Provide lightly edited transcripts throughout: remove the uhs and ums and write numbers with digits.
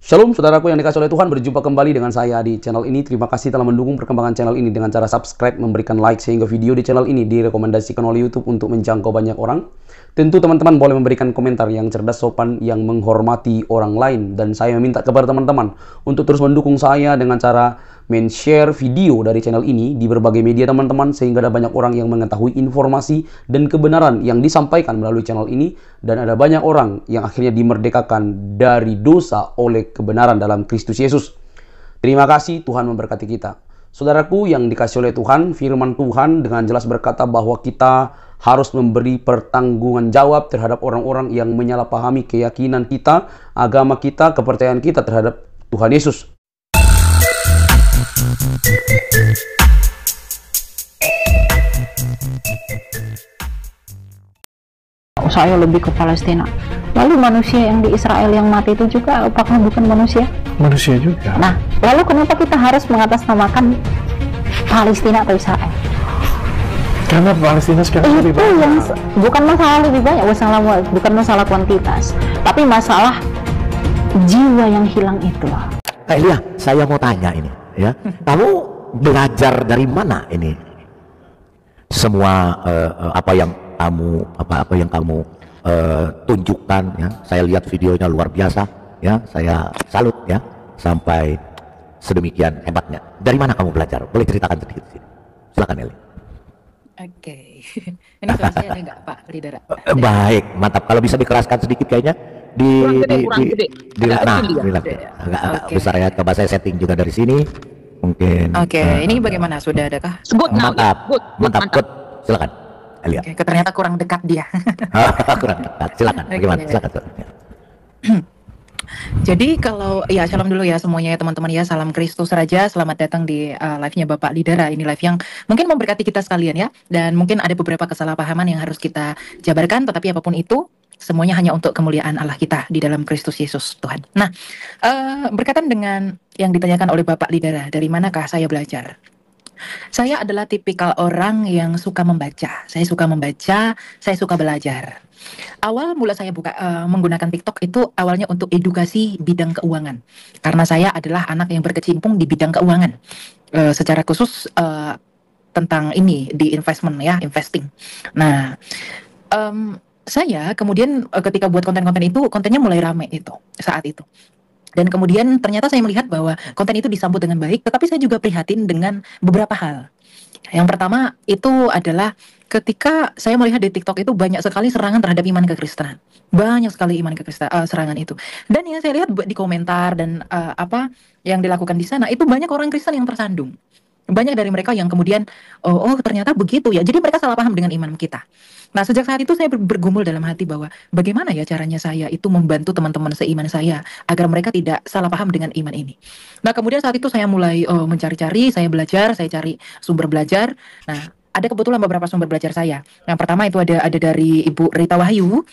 Shalom saudaraku yang dikasih oleh Tuhan, berjumpa kembali dengan saya di channel ini. Terima kasih telah mendukung perkembangan channel ini dengan cara subscribe, memberikan like, sehingga video di channel ini direkomendasikan oleh YouTube untuk menjangkau banyak orang. Tentu teman-teman boleh memberikan komentar yang cerdas, sopan, yang menghormati orang lain. Dan saya meminta kepada teman-teman untuk terus mendukung saya dengan cara men-share video dari channel ini di berbagai media teman-teman, sehingga ada banyak orang yang mengetahui informasi dan kebenaran yang disampaikan melalui channel ini, dan ada banyak orang yang akhirnya dimerdekakan dari dosa oleh kebenaran dalam Kristus Yesus. Terima kasih, Tuhan memberkati kita. Saudaraku yang dikasih oleh Tuhan, firman Tuhan dengan jelas berkata bahwa kita harus memberi pertanggungan jawab terhadap orang-orang yang menyalahpahami keyakinan kita, agama kita, kepercayaan kita terhadap Tuhan Yesus. Saya lebih ke Palestina. Lalu manusia yang di Israel yang mati itu juga apakah bukan manusia? Manusia juga. Nah, lalu kenapa kita harus mengatasnamakan Palestina atau Israel? Karena Palestina sekarang lebih banyak. Yang bukan masalah lebih banyak, bukan masalah kuantitas, tapi masalah jiwa yang hilang itu. Elia, saya mau tanya ini, ya. Kamu belajar dari mana ini? Semua apa yang kamu tunjukkan, ya. Saya lihat videonya luar biasa, ya. Saya salut, ya, sampai sedemikian hebatnya. Dari mana kamu belajar? Boleh ceritakan sedikit? Silakan, Eli. Oke. Ini kelasnya ada nggak, Pak Lidera? Baik, mantap. Kalau bisa dikeraskan sedikit kayaknya Kurang gede. agak besar ya. Coba saya setting juga dari sini. Mungkin. Oke, ini bagaimana? Sudah adakah? Mantap. Silakan. Elia. Oke, ternyata kurang dekat dia. Kurang dekat. Silakan. Bagaimana? Silakan. Jadi kalau ya shalom dulu ya semuanya ya teman-teman ya, salam Kristus Raja, selamat datang di live-nya Bapak Lidera. Ini live yang mungkin memberkati kita sekalian ya, dan mungkin ada beberapa kesalahpahaman yang harus kita jabarkan, tetapi apapun itu semuanya hanya untuk kemuliaan Allah kita di dalam Kristus Yesus Tuhan. Nah, berkaitan dengan yang ditanyakan oleh Bapak Lidera, dari manakah saya belajar? Saya adalah tipikal orang yang suka membaca. Saya suka membaca, saya suka belajar. Awal mula saya menggunakan TikTok itu awalnya untuk edukasi bidang keuangan. Karena saya adalah anak yang berkecimpung di bidang keuangan. Secara khusus tentang ini di investment ya, investing. Nah, saya kemudian ketika buat konten-konten itu, kontennya mulai rame itu saat itu. Dan kemudian ternyata saya melihat bahwa konten itu disambut dengan baik, tetapi saya juga prihatin dengan beberapa hal. Yang pertama itu adalah ketika saya melihat di TikTok itu banyak sekali serangan terhadap iman kekristenan. Banyak sekali serangan itu. Dan yang saya lihat di komentar dan apa yang dilakukan di sana, itu banyak orang Kristen yang tersandung. Banyak dari mereka yang kemudian, oh ternyata begitu ya. Jadi mereka salah paham dengan iman kita. Nah, sejak saat itu saya bergumul dalam hati bahwa bagaimana ya caranya saya itu membantu teman-teman seiman saya agar mereka tidak salah paham dengan iman ini. Nah, kemudian saat itu saya mulai mencari-cari, saya belajar, saya cari sumber belajar. Nah, ada kebetulan beberapa sumber belajar saya. Yang pertama itu ada dari Ibu Rita Wahyu.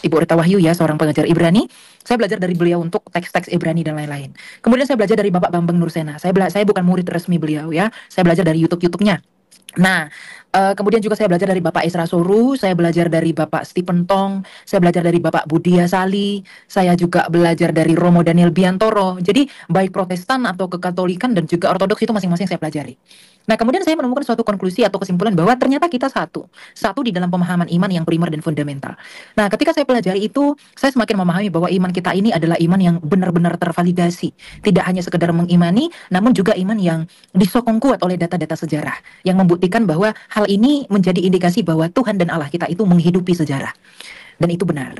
Ibu Rita Wahyu ya, seorang pengajar Ibrani. Saya belajar dari beliau untuk teks-teks Ibrani dan lain-lain. Kemudian saya belajar dari Bapak Bambang Nursena. Saya bukan murid resmi beliau ya. Saya belajar dari YouTube-nya. Nah, kemudian juga saya belajar dari Bapak Isra Soru, saya belajar dari Bapak Stephen Tong, saya belajar dari Bapak Budia Sali, saya juga belajar dari Romo Daniel Biantoro. Jadi baik Protestan atau Kekatolikan dan juga Ortodoks itu masing-masing saya pelajari. Nah, kemudian saya menemukan suatu konklusi atau kesimpulan bahwa ternyata kita satu di dalam pemahaman iman yang primer dan fundamental. Nah, ketika saya pelajari itu, saya semakin memahami bahwa iman kita ini adalah iman yang benar-benar tervalidasi. Tidak hanya sekedar mengimani, namun juga iman yang disokong kuat oleh data-data sejarah yang membuktikan bahwa hal ini menjadi indikasi bahwa Tuhan dan Allah kita itu menghidupi sejarah. Dan itu benar.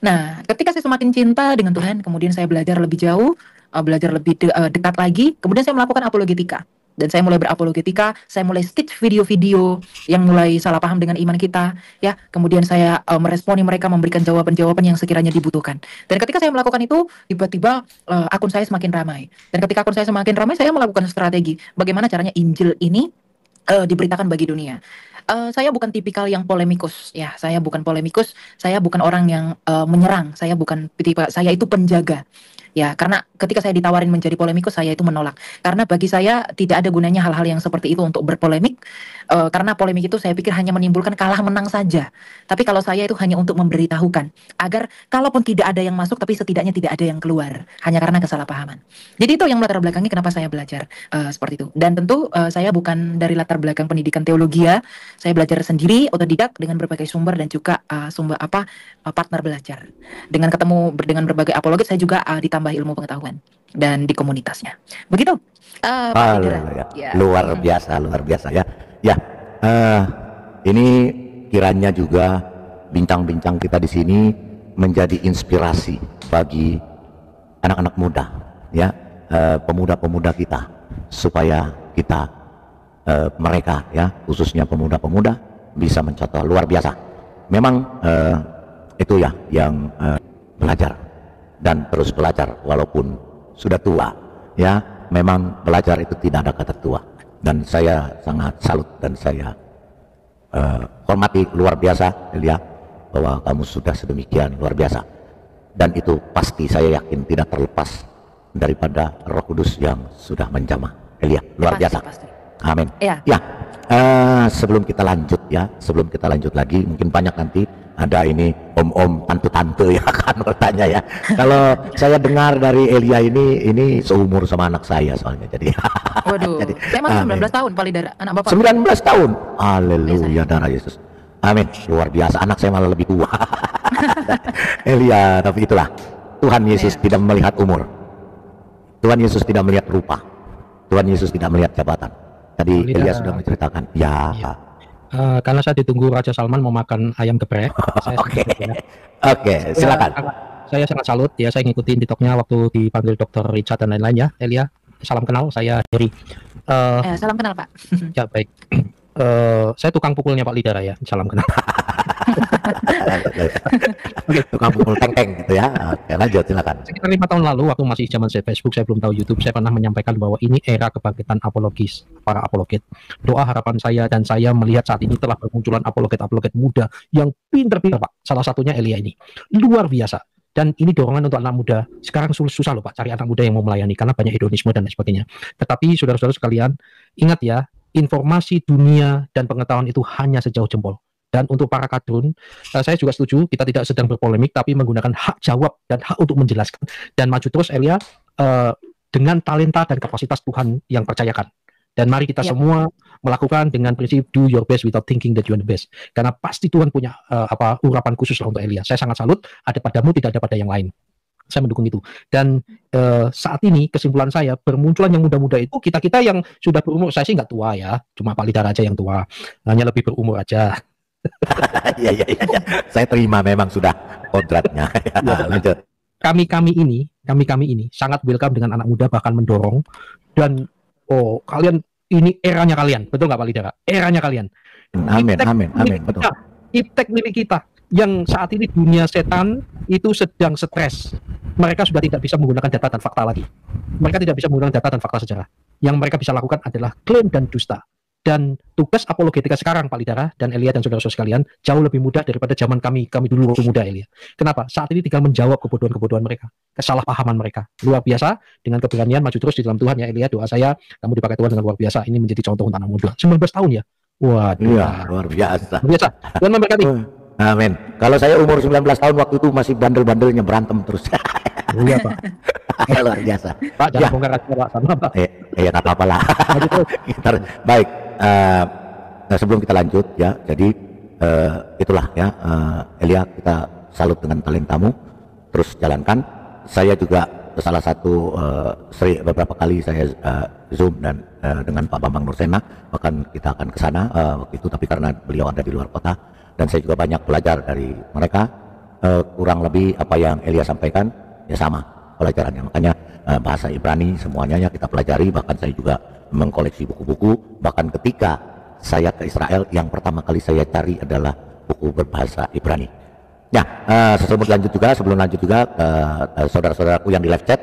Nah, ketika saya semakin cinta dengan Tuhan, kemudian saya belajar lebih jauh, belajar lebih dekat lagi, kemudian saya melakukan apologetika. Dan saya mulai berapologetika, saya mulai stitch video-video yang mulai salah paham dengan iman kita, ya. Kemudian saya meresponi mereka, memberikan jawaban-jawaban yang sekiranya dibutuhkan. Dan ketika saya melakukan itu, tiba-tiba akun saya semakin ramai. Dan ketika akun saya semakin ramai, saya melakukan strategi bagaimana caranya Injil ini diberitakan bagi dunia. Saya bukan tipikal yang polemikus ya, saya bukan polemikus, saya bukan orang yang menyerang, saya bukan tipe, saya itu penjaga. Ya, karena ketika saya ditawarin menjadi polemikus, saya itu menolak. Karena bagi saya tidak ada gunanya hal-hal yang seperti itu untuk berpolemik. Karena polemik itu saya pikir hanya menimbulkan kalah menang saja. Tapi kalau saya itu hanya untuk memberitahukan agar kalaupun tidak ada yang masuk, tapi setidaknya tidak ada yang keluar hanya karena kesalahpahaman. Jadi itu yang melatar belakangi kenapa saya belajar seperti itu. Dan tentu saya bukan dari latar belakang pendidikan teologi ya. Saya belajar sendiri, otodidak dengan berbagai sumber dan juga partner belajar. Dengan dengan berbagai apologet, saya juga ditambah ilmu pengetahuan dan di komunitasnya. Begitu. Pak Lidera. Ya. Luar biasa ya. Ya, ini kiranya juga bincang-bincang kita di sini menjadi inspirasi bagi anak-anak muda, ya, pemuda-pemuda kita, supaya kita mereka, ya, khususnya pemuda-pemuda bisa mencontoh. Luar biasa. Memang itu ya yang belajar dan terus belajar walaupun sudah tua, ya. Memang belajar itu tidak ada kata tua. Dan saya sangat salut dan saya hormati luar biasa, Elia, bahwa kamu sudah sedemikian luar biasa. Dan itu pasti saya yakin tidak terlepas daripada Roh Kudus yang sudah menjamah. Elia, luar biasa. Pasti. Amin. Ya. Sebelum kita lanjut lagi, mungkin banyak nanti ada ini om-om, tante-tante ya kan bertanya ya. Kalau saya dengar dari Elia ini seumur sama anak saya soalnya, jadi. Waduh, Jadi, saya masih 19 amin. tahun Pak Lidera, anak Bapak. 19 tahun. Haleluya, darah Yesus. Amin. Luar biasa, anak saya malah lebih tua. Elia, tapi itulah Tuhan Yesus tidak melihat umur. Tuhan Yesus tidak melihat rupa. Tuhan Yesus tidak melihat jabatan. Tadi Elia sudah menceritakan. Ya. Karena saya ditunggu Raja Salman mau makan ayam geprek. Oke, silakan. Saya sangat salut ya, saya ngikutin TikToknya waktu dipanggil Dr. Richard dan lain-lain ya. Elia, salam kenal, saya Heri. Salam kenal Pak. Ya baik. Saya tukang pukulnya Pak Lidera ya, salam kenal. Tukang pukul teng-teng gitu ya. Oke, lanjut silakan. Sekitar 5 tahun lalu waktu masih zaman saya Facebook, saya belum tahu YouTube, saya pernah menyampaikan bahwa ini era kebangkitan apologis, para apologet. Doa harapan saya dan saya melihat saat ini telah bermunculan apologet-apologet muda yang pinter-pinter Pak. Salah satunya Elia ini. Luar biasa. Dan ini dorongan untuk anak muda. Sekarang susah loh Pak cari anak muda yang mau melayani karena banyak hedonisme dan lain sebagainya. Tetapi saudara-saudara sekalian, ingat ya, informasi dunia dan pengetahuan itu hanya sejauh jempol. Dan untuk para kadrun, saya juga setuju kita tidak sedang berpolemik, tapi menggunakan hak jawab dan hak untuk menjelaskan. Dan maju terus Elia, dengan talenta dan kapasitas Tuhan yang percayakan. Dan mari kita semua melakukan dengan prinsip do your best without thinking that you are the best. Karena pasti Tuhan punya urapan khusus lah untuk Elia. Saya sangat salut, ada padamu tidak ada pada yang lain. Saya mendukung itu. Dan saat ini kesimpulan saya, bermunculan yang muda-muda itu kita-kita yang sudah berumur, saya sih nggak tua ya, cuma Pak Lidar aja yang tua, hanya lebih berumur aja. Ya. Saya terima memang sudah kodratnya. Lanjut. Kami ini sangat welcome dengan anak muda, bahkan mendorong. Dan kalian ini eranya kalian, betul nggak Pak Lidara? Eranya kalian. Amin, betul. Iptek milik kita yang saat ini dunia setan itu sedang stres. Mereka sudah tidak bisa menggunakan data dan fakta lagi. Mereka tidak bisa menggunakan data dan fakta sejarah. Yang mereka bisa lakukan adalah klaim dan dusta. Dan tugas apologetika sekarang Pak Lidara dan Elia dan saudara-saudara sekalian jauh lebih mudah daripada zaman kami dulu waktu muda Elia. Kenapa? Saat ini tinggal menjawab kebodohan-kebodohan mereka, kesalahpahaman mereka. Luar biasa, dengan keberanian maju terus di dalam Tuhan ya Elia. Doa saya kamu dipakai Tuhan dengan luar biasa. Ini menjadi contoh untuk anak muda. 19 tahun ya. Waduh. Iya, luar biasa. Luar biasa. Tuhan memberkati. Amin. Kalau saya umur 19 tahun waktu itu masih bandel-bandelnya berantem terus. Iya Pak. Luar biasa. Pak jangan bongkar rahasia Pak sama Pak. Iya tak apa-apa lah. Baik. Sebelum kita lanjut ya, jadi itulah ya, Elia, kita salut dengan talentamu, terus jalankan. Saya juga salah satu beberapa kali saya Zoom dan dengan Pak Bambang Nursena, bahkan kita akan ke sana waktu itu, tapi karena beliau ada di luar kota dan saya juga banyak belajar dari mereka. Kurang lebih apa yang Elia sampaikan ya sama pelajarannya, makanya bahasa Ibrani semuanya ya kita pelajari, bahkan saya juga mengkoleksi buku-buku. Bahkan ketika saya ke Israel, yang pertama kali saya cari adalah buku berbahasa Ibrani. Ya, sebelum lanjut juga saudara-saudaraku yang di live chat,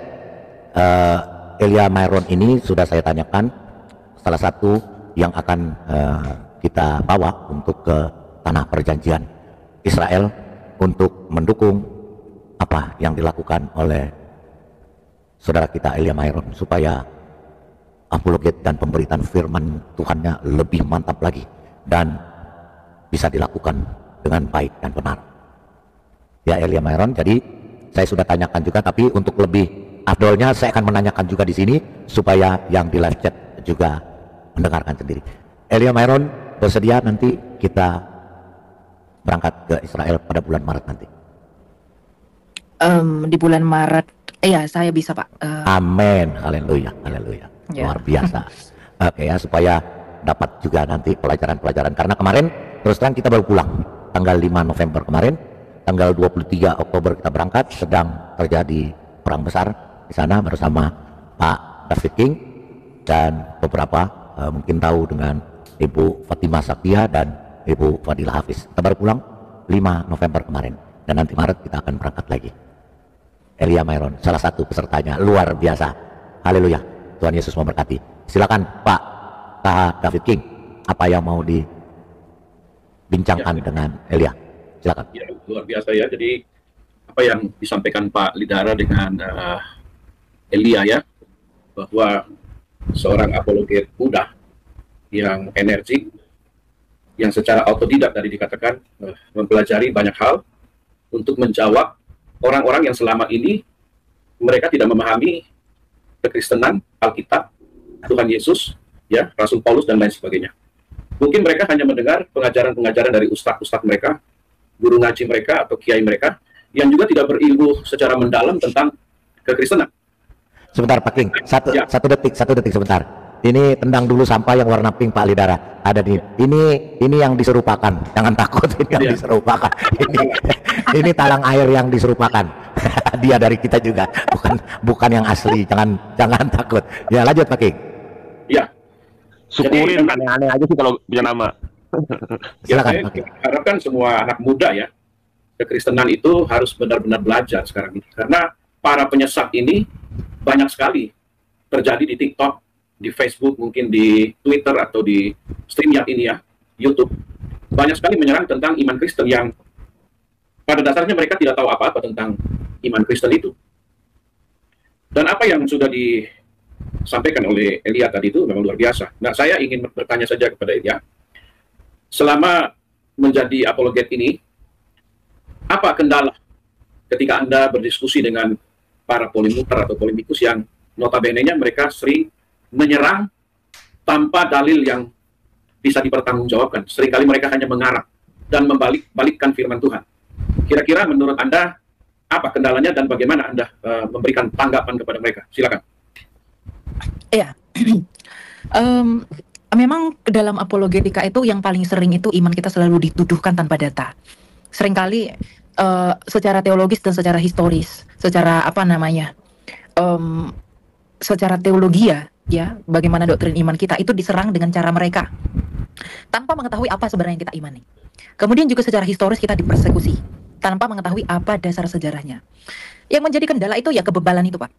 Elia Myron ini sudah saya tanyakan, salah satu yang akan kita bawa untuk ke tanah perjanjian Israel untuk mendukung apa yang dilakukan oleh saudara kita Elia Myron, supaya apologet dan pemberitaan firman Tuhannya lebih mantap lagi dan bisa dilakukan dengan baik dan benar. Ya Elia Myron, jadi saya sudah tanyakan juga, tapi untuk lebih afdolnya saya akan menanyakan juga di sini supaya yang di live chat juga mendengarkan sendiri. Elia Myron, bersedia nanti kita berangkat ke Israel pada bulan Maret nanti? Di bulan Maret, iya saya bisa Pak. Amin, haleluya, haleluya, Ya. luar biasa. Oke ya, supaya dapat juga nanti pelajaran-pelajaran, karena kemarin terus terang kita baru pulang tanggal 5 November kemarin, tanggal 23 Oktober kita berangkat, sedang terjadi perang besar di sana bersama Pak David King dan beberapa mungkin tahu dengan Ibu Fatimah Saktia dan Ibu Fadilah Hafiz. Kita baru pulang 5 November kemarin, dan nanti Maret kita akan berangkat lagi. Elia Myron, salah satu pesertanya, luar biasa. Haleluya, Tuhan Yesus memberkati. Silakan Pak David King, apa yang mau dibincangkan dengan Elia? Silakan. Ya, luar biasa ya. Jadi apa yang disampaikan Pak Lidara dengan Elia ya, bahwa seorang apologet muda yang energik, yang secara otodidak tadi dikatakan mempelajari banyak hal untuk menjawab orang-orang yang selama ini mereka tidak memahami kekristenan, Alkitab, Tuhan Yesus, ya, Rasul Paulus dan lain sebagainya. Mungkin mereka hanya mendengar pengajaran-pengajaran dari ustadz-ustadz mereka, guru ngaji mereka atau kiai mereka, yang juga tidak berilmu secara mendalam tentang kekristenan. Sebentar Pak King, Ya. satu detik sebentar. Ini tendang dulu sampah yang warna pink Pak Lidara. Ada di ini yang diserupakan. Jangan takut, ini yang Ya. diserupakan. Ini talang air yang diserupakan. Dia dari kita juga, bukan yang asli. Jangan takut. Ya lanjut Pak King. Ya, Syukurin, aneh-aneh aja sih kalau punya nama. ya Silakan saya Pak King. harapkan semua anak muda ya, kekristenan itu harus benar-benar belajar sekarang ini. Karena para penyesat ini banyak sekali terjadi di TikTok, di Facebook, mungkin di Twitter atau di StreamYard ini ya, YouTube. Banyak sekali menyerang tentang iman Kristen yang pada dasarnya mereka tidak tahu apa-apa tentang iman Kristen itu. Dan apa yang sudah disampaikan oleh Elia tadi itu memang luar biasa. Nah, saya ingin bertanya saja kepada Elia, selama menjadi apologet ini, apa kendala ketika Anda berdiskusi dengan para polimuter atau polemikus yang notabene-nya mereka sering menyerang tanpa dalil yang bisa dipertanggungjawabkan. Seringkali mereka hanya mengarang dan membalikkan firman Tuhan. Kira-kira menurut Anda apa kendalanya dan bagaimana Anda memberikan tanggapan kepada mereka? Silakan. Iya. Memang dalam apologetika itu yang paling sering itu iman kita selalu dituduhkan tanpa data. Seringkali secara teologis dan secara historis, secara apa namanya, secara teologi ya, bagaimana doktrin iman kita itu diserang dengan cara mereka tanpa mengetahui apa sebenarnya yang kita imani. Kemudian juga secara historis kita dipersekusi tanpa mengetahui apa dasar sejarahnya. Yang menjadi kendala itu ya kebebalan itu, Pak.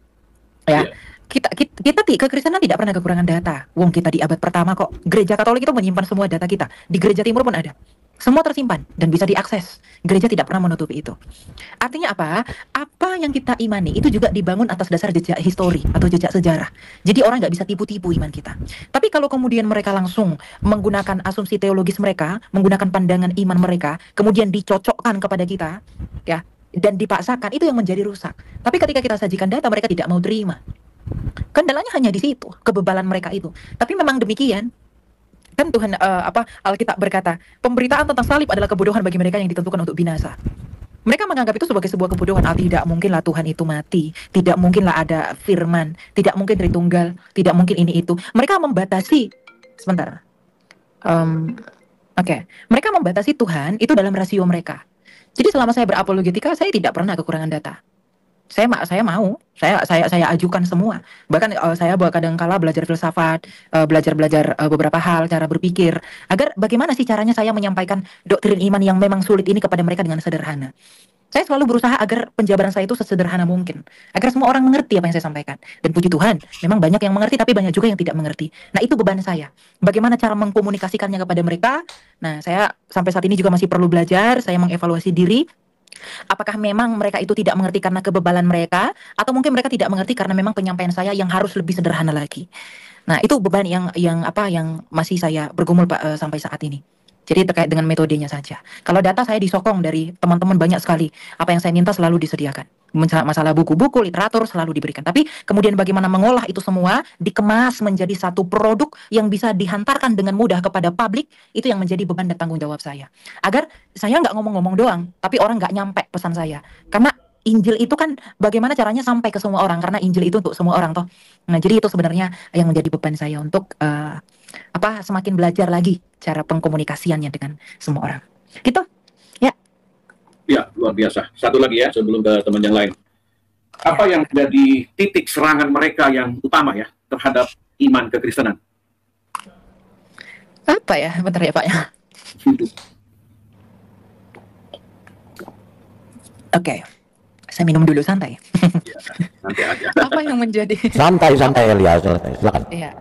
Ya. Iya. Kita kekristenan tidak pernah kekurangan data. Wong kita di abad pertama kok. Gereja Katolik itu menyimpan semua data kita. Di Gereja Timur pun ada. Semua tersimpan dan bisa diakses. Gereja tidak pernah menutupi itu. Artinya apa? Apa yang kita imani itu juga dibangun atas dasar jejak histori atau jejak sejarah. Jadi orang nggak bisa tipu-tipu iman kita. Tapi kalau kemudian mereka langsung menggunakan asumsi teologis mereka, menggunakan pandangan iman mereka, kemudian dicocokkan kepada kita, ya, dan dipaksakan, itu yang menjadi rusak. Tapi ketika kita sajikan data, mereka tidak mau terima. Kendalanya hanya di situ, kebebalan mereka itu. Tapi memang demikian. Kan Tuhan Alkitab berkata, pemberitaan tentang salib adalah kebodohan bagi mereka yang ditentukan untuk binasa. Mereka menganggap itu sebagai sebuah kebodohan. Tidak mungkinlah Tuhan itu mati, tidak mungkinlah ada firman, tidak mungkin Tritunggal, tidak mungkin ini itu. Mereka membatasi sebentar. Mereka membatasi Tuhan itu dalam rasio mereka. Jadi selama saya berapologetika, saya tidak pernah kekurangan data. Saya mau, saya ajukan semua. Bahkan saya kadang-kala belajar filsafat, belajar beberapa hal, cara berpikir, agar bagaimana sih caranya saya menyampaikan doktrin iman yang memang sulit ini kepada mereka dengan sederhana. Saya selalu berusaha agar penjabaran saya itu sesederhana mungkin, agar semua orang mengerti apa yang saya sampaikan. Dan puji Tuhan, memang banyak yang mengerti, tapi banyak juga yang tidak mengerti. Nah, itu beban saya. Bagaimana cara mengkomunikasikannya kepada mereka? Nah, saya sampai saat ini juga masih perlu belajar, saya mengevaluasi diri. Apakah memang mereka itu tidak mengerti karena kebebalan mereka, atau mungkin mereka tidak mengerti karena memang penyampaian saya yang harus lebih sederhana lagi. Nah, itu beban yang masih saya bergumul Pak sampai saat ini. Jadi terkait dengan metodenya saja. Kalau data saya disokong dari teman-teman banyak sekali. Apa yang saya minta selalu disediakan. Masalah buku-buku, literatur selalu diberikan. Tapi kemudian bagaimana mengolah itu semua, dikemas menjadi satu produk yang bisa dihantarkan dengan mudah kepada publik, itu yang menjadi beban dan tanggung jawab saya. Agar saya nggak ngomong-ngomong doang, tapi orang nggak nyampe pesan saya. Karena Injil itu kan bagaimana caranya sampai ke semua orang, karena Injil itu untuk semua orang toh. Nah, jadi itu sebenarnya yang menjadi beban saya untuk semakin belajar lagi cara pengkomunikasiannya dengan semua orang. Gitu. Ya. Ya, luar biasa. Satu lagi ya sebelum ke teman yang lain. Apa yang menjadi titik serangan mereka yang utama ya terhadap iman kekristenan? Apa ya? Bentar ya, Pak ya. Oke. Saya minum dulu santai. Ya, nanti aja. Apa yang menjadi Santai Elia, santai. Silakan. Iya.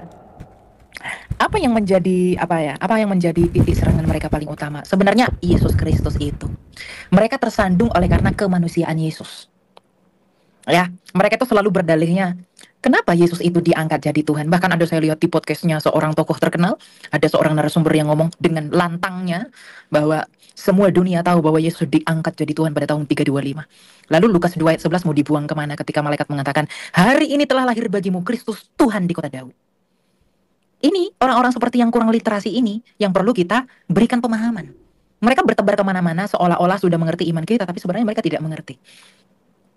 Apa yang menjadi titik serangan mereka paling utama? Sebenarnya Yesus Kristus itu. Mereka tersandung oleh karena kemanusiaan Yesus. Ya, mereka itu selalu berdalihnya, kenapa Yesus itu diangkat jadi Tuhan? Bahkan ada saya lihat di podcastnya seorang tokoh terkenal, ada seorang narasumber yang ngomong dengan lantangnya bahwa semua dunia tahu bahwa Yesus diangkat jadi Tuhan pada tahun 325. Lalu Lukas 2 ayat 11 mau dibuang kemana ketika malaikat mengatakan, hari ini telah lahir bagimu Kristus Tuhan di kota Daud. Ini orang-orang seperti yang kurang literasi ini yang perlu kita berikan pemahaman. Mereka bertebar kemana-mana seolah-olah sudah mengerti iman kita, tapi sebenarnya mereka tidak mengerti.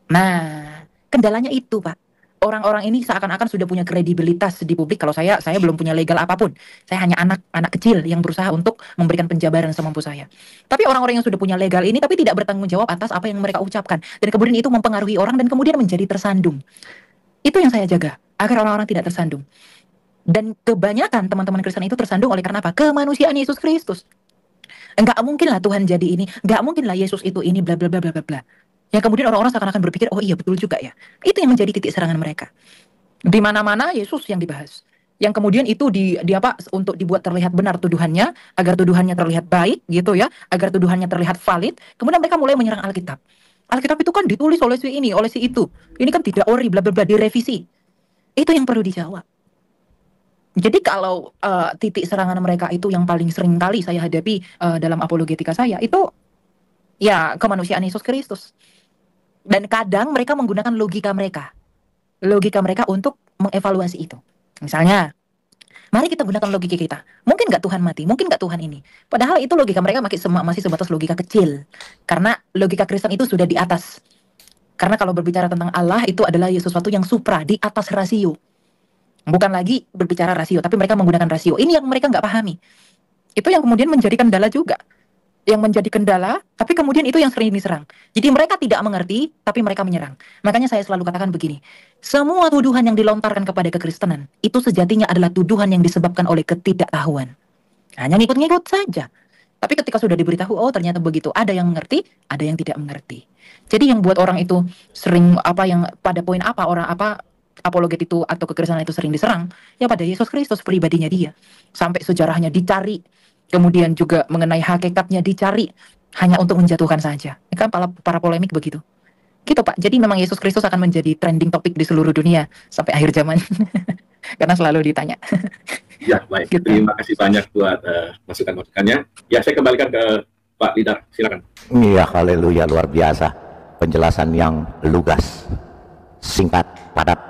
Nah, kendalanya itu Pak. Orang-orang ini seakan-akan sudah punya kredibilitas di publik. Kalau saya belum punya legal apapun. Saya hanya anak kecil yang berusaha untuk memberikan penjabaran semampu saya. Tapi orang-orang yang sudah punya legal ini tapi tidak bertanggung jawab atas apa yang mereka ucapkan. Dan kemudian itu mempengaruhi orang dan kemudian menjadi tersandung. Itu yang saya jaga, agar orang-orang tidak tersandung. Dan kebanyakan teman-teman Kristen itu tersandung oleh karena apa? Kemanusiaan Yesus Kristus. Enggak mungkin lah Tuhan jadi ini, enggak mungkin lah Yesus itu ini, bla bla bla bla bla bla. Yang kemudian orang-orang seakan-akan berpikir, oh iya betul juga ya. Itu yang menjadi titik serangan mereka. Di mana-mana Yesus yang dibahas. Yang kemudian itu untuk dibuat terlihat benar tuduhannya, agar tuduhannya terlihat baik gitu ya, agar tuduhannya terlihat valid. Kemudian mereka mulai menyerang Alkitab. Alkitab itu kan ditulis oleh si ini, oleh si itu. Ini kan tidak ori, bla bla bla, direvisi. Itu yang perlu dijawab. Jadi kalau titik serangan mereka itu yang paling sering kali saya hadapi dalam apologetika saya itu ya kemanusiaan Yesus Kristus. Dan kadang mereka menggunakan logika mereka untuk mengevaluasi itu. Misalnya, mari kita gunakan logika kita. Mungkin nggak Tuhan mati, mungkin nggak Tuhan ini. Padahal itu logika mereka masih sebatas logika kecil. Karena logika Kristen itu sudah di atas. Karena kalau berbicara tentang Allah itu adalah sesuatu yang supra, di atas rasio. Bukan lagi berbicara rasio, tapi mereka menggunakan rasio. Ini yang mereka nggak pahami. Itu yang kemudian menjadi kendala juga. Yang menjadi kendala, tapi kemudian itu yang sering diserang. Jadi mereka tidak mengerti, tapi mereka menyerang. Makanya saya selalu katakan begini, semua tuduhan yang dilontarkan kepada kekristenan, itu sejatinya adalah tuduhan yang disebabkan oleh ketidaktahuan. Hanya ngikut-ngikut saja. Tapi ketika sudah diberitahu, oh ternyata begitu. Ada yang mengerti, ada yang tidak mengerti. Jadi yang buat orang itu sering pada poin apologet itu atau kekristenan itu sering diserang, ya pada Yesus Kristus pribadinya dia. Sampai sejarahnya dicari, kemudian juga mengenai hakikatnya dicari, hanya untuk menjatuhkan saja. Ini kan para polemik begitu. Gitu Pak, jadi memang Yesus Kristus akan menjadi trending topik di seluruh dunia sampai akhir zaman. Karena selalu ditanya. Ya, baik. Gitu. Terima kasih banyak buat masukan-masukannya. Ya, saya kembalikan ke Pak Lidar, silakan. Iya, haleluya, luar biasa. Penjelasan yang lugas, singkat, padat,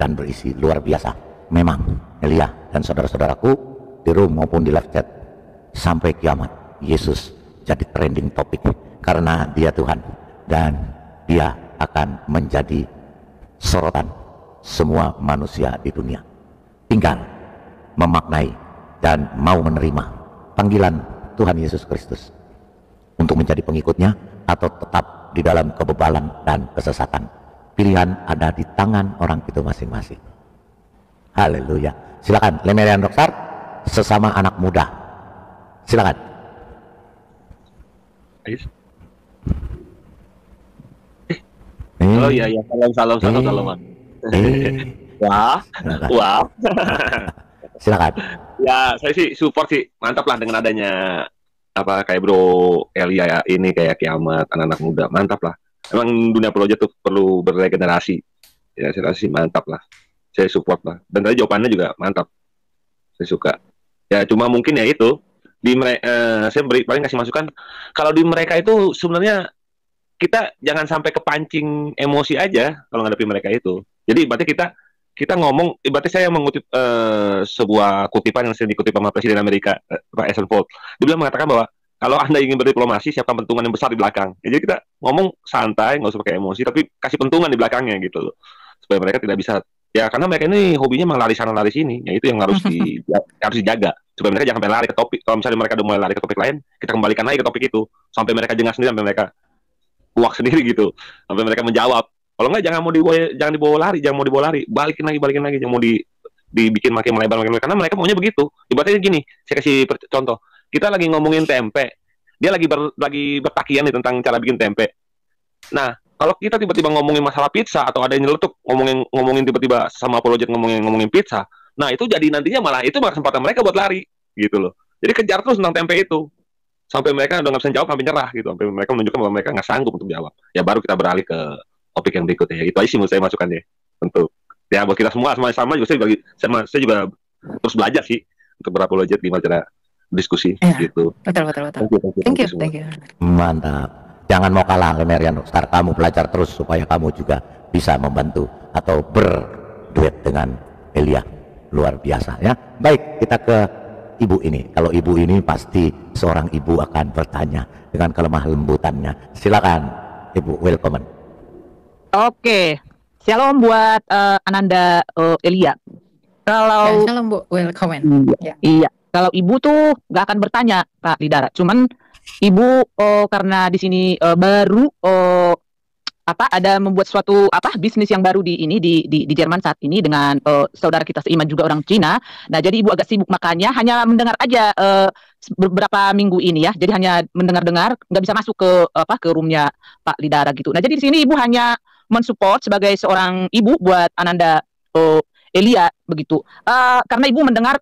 dan berisi, luar biasa. Memang Elia dan saudara-saudaraku di room maupun di live chat, sampai kiamat Yesus jadi trending topik karena dia Tuhan dan dia akan menjadi sorotan semua manusia di dunia. Tinggal memaknai dan mau menerima panggilan Tuhan Yesus Kristus untuk menjadi pengikutnya atau tetap di dalam kebebalan dan kesesatan. Pilihan ada di tangan orang itu masing-masing. Haleluya. Silakan Lemerian Roksar, sesama anak muda. Silakan. Oh iya iya, salam. Wah, wah. Silakan. Ya, saya sih support sih, mantap lah dengan adanya apa kayak Bro Elia ya, ini kayak Kiamat, anak-anak muda, mantap lah. Emang dunia apologet tuh perlu beregenerasi. Ya, saya rasa sih mantap lah. Saya support lah. Dan tadi jawabannya juga mantap. Saya suka. Ya, cuma mungkin ya itu saya paling kasih masukan kalau di mereka itu sebenarnya kita jangan sampai kepancing emosi aja kalau ngadepin mereka itu. Jadi berarti kita ngomong, berarti saya mengutip sebuah kutipan yang sering dikutip sama Presiden Amerika, Pak Eisenhower. Dia bilang mengatakan bahwa kalau Anda ingin berdiplomasi, siapkan pentungan yang besar di belakang. Ya, jadi kita ngomong santai, nggak usah pakai emosi, tapi kasih pentungan di belakangnya gitu loh. Supaya mereka tidak bisa, ya karena mereka ini hobinya memang lari sana lari sini, ya itu yang harus harus dijaga. Supaya mereka jangan sampai lari ke topik. Kalau misalnya mereka udah mulai lari ke topik lain, kita kembalikan lagi ke topik itu. Sampai mereka jengah sendiri, sampai mereka kuak sendiri gitu. Sampai mereka menjawab. Kalau nggak jangan mau dibawa lari, balikin lagi, jangan mau dibikin makin melebar karena mereka maunya begitu. Ibaratnya gini, saya kasih contoh. Kita lagi ngomongin tempe, dia lagi bertakian nih tentang cara bikin tempe. Nah, kalau kita tiba-tiba ngomongin masalah pizza atau ada yang nyeletuk ngomongin tiba-tiba sama apologet ngomongin pizza, nah itu jadi nantinya malah kesempatan mereka buat lari gitu loh. Jadi kejar terus tentang tempe itu sampai mereka udah nggak bisa jawab, sampai nyerah gitu, sampai mereka menunjukkan bahwa mereka nggak sanggup untuk jawab. Ya baru kita beralih ke topik yang berikutnya. Ya, itu aja sih menurut saya masukannya untuk ya buat kita semua sama-sama juga saya juga terus belajar sih untuk berapologet gimana cara diskusi gitu. Betul. Thank you. Mantap. Jangan mau kalah Merian Star, kamu belajar terus supaya kamu juga bisa membantu atau berduet dengan Elia. Luar biasa ya. Baik, kita ke ibu ini. Kalau ibu ini pasti seorang ibu akan bertanya dengan kelemah lembutannya. Silakan Ibu, welcome. Oke. Shalom buat Ananda Elia. Kalau shalom Bu, welcome. Iya. Kalau ibu tuh gak akan bertanya Pak Lidara. Cuman ibu karena di sini baru ada membuat suatu bisnis yang baru di Jerman saat ini dengan saudara kita seiman juga orang Cina. Nah, jadi ibu agak sibuk, makanya hanya mendengar aja beberapa minggu ini ya. Jadi hanya mendengar-dengar, nggak bisa masuk ke roomnya Pak Lidara gitu. Nah, jadi di sini ibu hanya mensupport sebagai seorang ibu buat Ananda Elia begitu. Karena ibu mendengar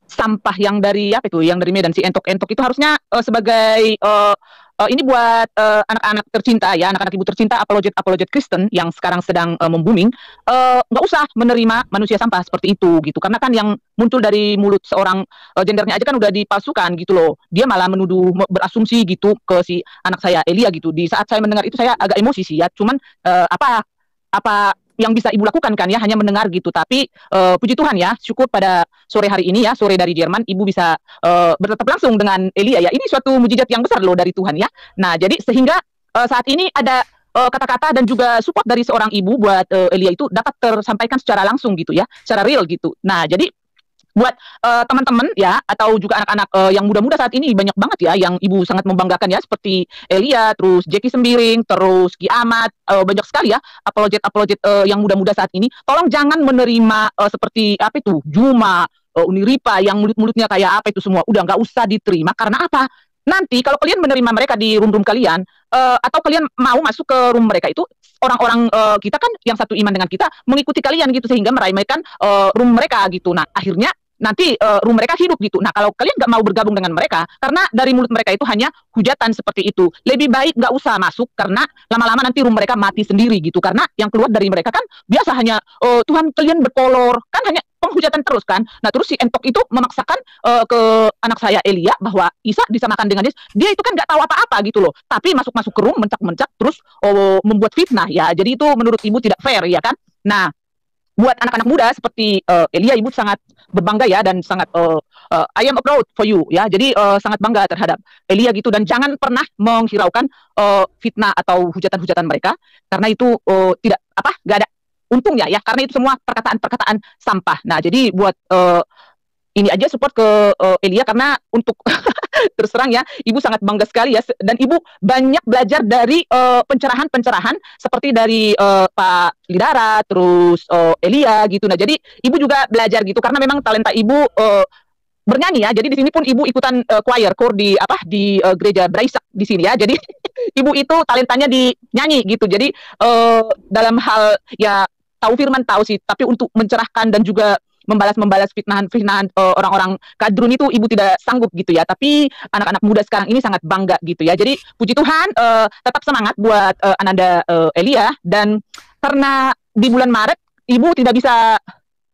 sampah yang dari Medan, si entok-entok itu harusnya sebagai ini buat anak-anak tercinta ya, anak-anak ibu tercinta apologet Kristen yang sekarang sedang membooming, nggak usah menerima manusia sampah seperti itu gitu, karena kan yang muncul dari mulut seorang gendernya aja kan udah dipalsukan gitu loh. Dia malah menuduh, berasumsi gitu ke si anak saya Elia gitu. Di saat saya mendengar itu saya agak emosi sih ya, cuman apa yang bisa ibu lakukan kan ya, hanya mendengar gitu. Tapi puji Tuhan ya, syukur pada sore hari ini ya, sore dari Jerman, ibu bisa bertetap langsung dengan Elia ya. Ini suatu mujizat yang besar loh dari Tuhan ya. Nah, jadi sehingga saat ini ada kata-kata dan juga support dari seorang ibu buat Elia itu dapat tersampaikan secara langsung gitu ya, secara real gitu. Nah, jadi buat teman-teman ya, atau juga anak-anak yang muda-muda saat ini banyak banget ya yang ibu sangat membanggakan ya, seperti Elia, terus Jackie Sembiring, terus Kiamat, banyak sekali ya apologet yang muda-muda saat ini. Tolong jangan menerima seperti Juma, Uniripa yang mulut-mulutnya kayak semua, udah nggak usah diterima. Karena apa? Nanti kalau kalian menerima mereka di room kalian, atau kalian mau masuk ke room mereka itu, orang-orang kita kan yang satu iman dengan kita mengikuti kalian gitu, sehingga meremehkan room mereka gitu. Nah, akhirnya nanti room mereka hidup gitu. Nah, kalau kalian nggak mau bergabung dengan mereka, karena dari mulut mereka itu hanya hujatan seperti itu, lebih baik nggak usah masuk, karena lama-lama nanti room mereka mati sendiri gitu. Karena yang keluar dari mereka kan biasa hanya Tuhan kalian berkolor, kan hanya penghujatan terus kan. Nah, terus si entok itu memaksakan ke anak saya Elia bahwa Isa disamakan dengan Yesus. Dia itu kan nggak tahu apa-apa gitu loh, tapi masuk ke room, mencak-mencak, terus membuat fitnah ya. Jadi itu menurut ibu tidak fair ya kan. Nah, buat anak-anak muda seperti Elia, ibu sangat berbangga ya, dan sangat I am proud for you ya. Jadi sangat bangga terhadap Elia gitu, dan jangan pernah menghiraukan fitnah atau hujatan-hujatan mereka, karena itu gak ada untungnya ya, karena itu semua perkataan-perkataan sampah. Nah, jadi buat ini aja support ke Elia, karena untuk terus terang ya, ibu sangat bangga sekali ya, dan ibu banyak belajar dari pencerahan-pencerahan seperti dari Pak Lidara, terus Elia gitu. Nah, jadi ibu juga belajar gitu, karena memang talenta ibu bernyanyi ya. Jadi di sini pun ibu ikutan choir di gereja Braisak di sini ya. Jadi ibu itu talentanya di nyanyi gitu. Jadi dalam hal ya tahu firman tahu sih, tapi untuk mencerahkan dan juga membalas fitnahan orang-orang kadrun itu ibu tidak sanggup gitu ya. Tapi anak-anak muda sekarang ini sangat bangga gitu ya. Jadi puji Tuhan, tetap semangat buat Ananda Elia. Dan karena di bulan Maret ibu tidak bisa,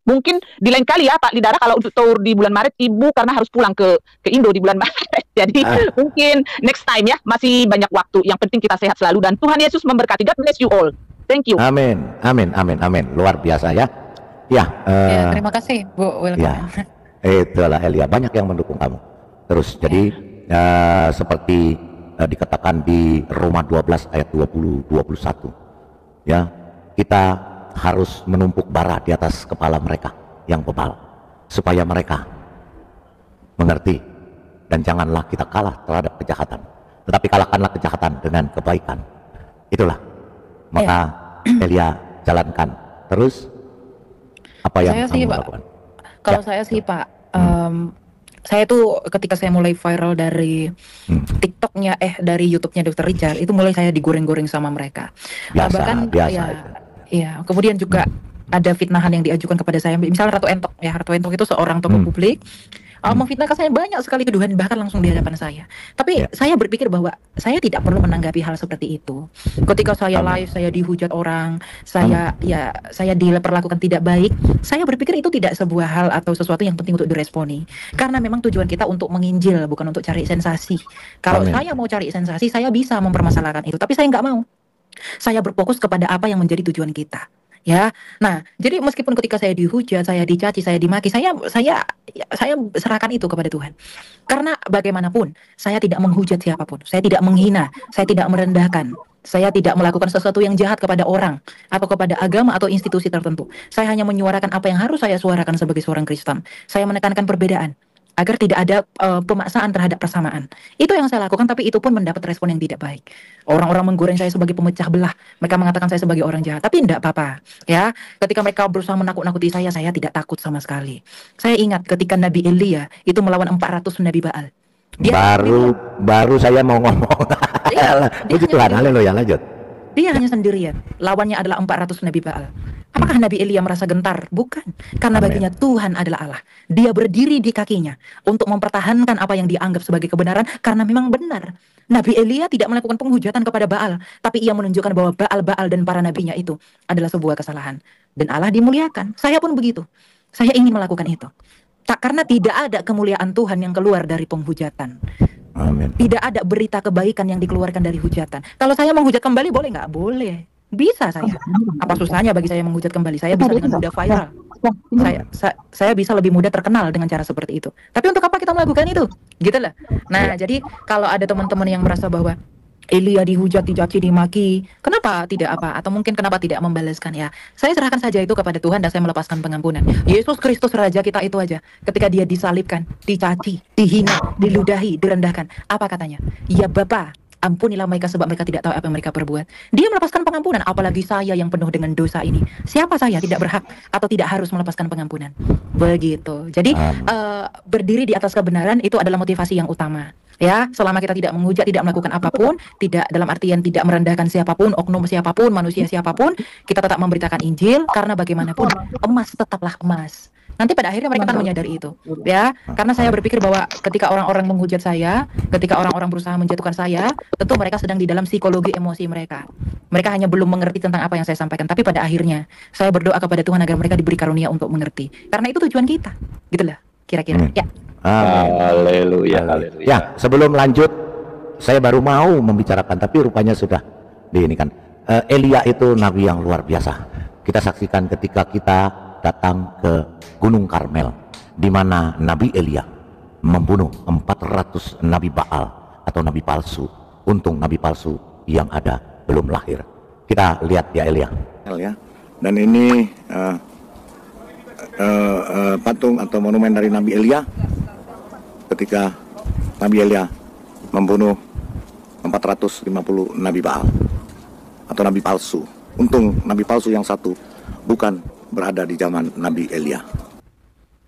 mungkin di lain kali ya Pak Lidara, kalau untuk tour di bulan Maret ibu karena harus pulang ke Indo di bulan Maret. Jadi mungkin next time ya, masih banyak waktu. Yang penting kita sehat selalu dan Tuhan Yesus memberkati. God bless you all. Thank you. Amin, amin, amin, amin. Luar biasa ya. Ya, Ya, terima kasih Bu. Welcome. ya, itulah Elia, banyak yang mendukung kamu. Terus jadi seperti dikatakan di Roma 12 ayat 20-21, ya, kita harus menumpuk bara di atas kepala mereka yang bebal, supaya mereka mengerti, dan janganlah kita kalah terhadap kejahatan, tetapi kalahkanlah kejahatan dengan kebaikan. Itulah, maka Elia jalankan terus apa yang Saya sih, kamu Pak, lakukan. kalau Ya. saya sih Pak, saya tuh ketika saya mulai viral dari TikToknya, dari YouTube-nya Dr. Richard, itu mulai saya digoreng-goreng sama mereka. Bahkan Biasa ya, itu. ya, kemudian juga ada fitnahan yang diajukan kepada saya. Misalnya Ratu Entok, ya Ratu Entok itu seorang tokoh publik. Memfitnahkan saya banyak sekali tuduhan, bahkan langsung di hadapan saya. Tapi saya berpikir bahwa saya tidak perlu menanggapi hal seperti itu. Ketika saya live, saya dihujat orang, saya diperlakukan tidak baik. Saya berpikir itu tidak sebuah hal atau sesuatu yang penting untuk diresponi. Karena memang tujuan kita untuk menginjil, bukan untuk cari sensasi. Kalau saya mau cari sensasi, saya bisa mempermasalahkan itu. Tapi saya nggak mau. Saya berfokus kepada apa yang menjadi tujuan kita. Ya, nah, jadi meskipun ketika saya dihujat, saya dicaci, saya dimaki, saya serahkan itu kepada Tuhan. Karena bagaimanapun, saya tidak menghujat siapapun, saya tidak menghina, saya tidak merendahkan, saya tidak melakukan sesuatu yang jahat kepada orang atau kepada agama atau institusi tertentu. Saya hanya menyuarakan apa yang harus saya suarakan sebagai seorang Kristen. Saya menekankan perbedaan agar tidak ada pemaksaan terhadap persamaan. Itu yang saya lakukan, tapi itu pun mendapat respon yang tidak baik. Orang-orang menggoreng saya sebagai pemecah belah. Mereka mengatakan saya sebagai orang jahat, tapi tidak apa-apa. Ya, ketika mereka berusaha menakut-nakuti saya tidak takut sama sekali. Saya ingat ketika Nabi Elia itu melawan 400 Nabi Baal. Baru saya mau ngomong. Puji Tuhan, haleluya, lanjut. Dia hanya sendirian. Lawannya adalah 400 Nabi Baal. Apakah Nabi Elia merasa gentar? Bukan. Karena baginya Tuhan adalah Allah. Dia berdiri di kakinya untuk mempertahankan apa yang dianggap sebagai kebenaran karena memang benar. Nabi Elia tidak melakukan penghujatan kepada Baal, tapi ia menunjukkan bahwa Baal dan para nabinya itu adalah sebuah kesalahan. Dan Allah dimuliakan. Saya pun begitu. Saya ingin melakukan itu. Karena tidak ada kemuliaan Tuhan yang keluar dari penghujatan. Amin. Tidak ada berita kebaikan yang dikeluarkan dari hujatan. Kalau saya menghujat kembali boleh nggak? Boleh. Bisa saya. Apa susahnya bagi saya menghujat kembali? Saya bisa dengan mudah viral. Saya bisa lebih mudah terkenal dengan cara seperti itu. Tapi untuk apa kita melakukan itu? Gitu lah. Nah, jadi kalau ada teman-teman yang merasa bahwa Elia dihujat, dicaci, dimaki, kenapa tidak apa? Atau mungkin kenapa tidak membalaskan ya? Saya serahkan saja itu kepada Tuhan dan saya melepaskan pengampunan. Yesus Kristus Raja kita itu aja. Ketika dia disalibkan, dicaci, dihina, diludahi, direndahkan. Apa katanya? Ya Bapa, ampunilah mereka sebab mereka tidak tahu apa yang mereka perbuat. Dia melepaskan pengampunan, apalagi saya yang penuh dengan dosa ini. Siapa saya tidak berhak atau tidak harus melepaskan pengampunan? Begitu. Jadi berdiri di atas kebenaran itu adalah motivasi yang utama. Ya, selama kita tidak menghujat, tidak melakukan apapun, tidak dalam artian tidak merendahkan siapapun, oknum siapapun, manusia siapapun, kita tetap memberitakan Injil karena bagaimanapun emas tetaplah emas. Nanti pada akhirnya mereka akan menyadari itu, ya. Karena saya berpikir bahwa ketika orang-orang menghujat saya, ketika orang-orang berusaha menjatuhkan saya, tentu mereka sedang di dalam psikologi emosi mereka. Mereka hanya belum mengerti tentang apa yang saya sampaikan, tapi pada akhirnya saya berdoa kepada Tuhan agar mereka diberi karunia untuk mengerti. Karena itu tujuan kita, gitulah kira-kira. Ya. Haleluya, haleluya. Ya, sebelum lanjut, saya baru mau membicarakan, tapi rupanya sudah ini kan. Elia itu nabi yang luar biasa. Kita saksikan ketika kita datang ke Gunung Karmel, di mana Nabi Elia membunuh 400 nabi Baal atau nabi palsu. Untung nabi palsu yang ada belum lahir. Kita lihat ya Elia. Dan ini patung atau monumen dari Nabi Elia ketika Nabi Elia membunuh 450 nabi Baal atau nabi palsu. Untung nabi palsu yang satu bukan berada di zaman Nabi Elia.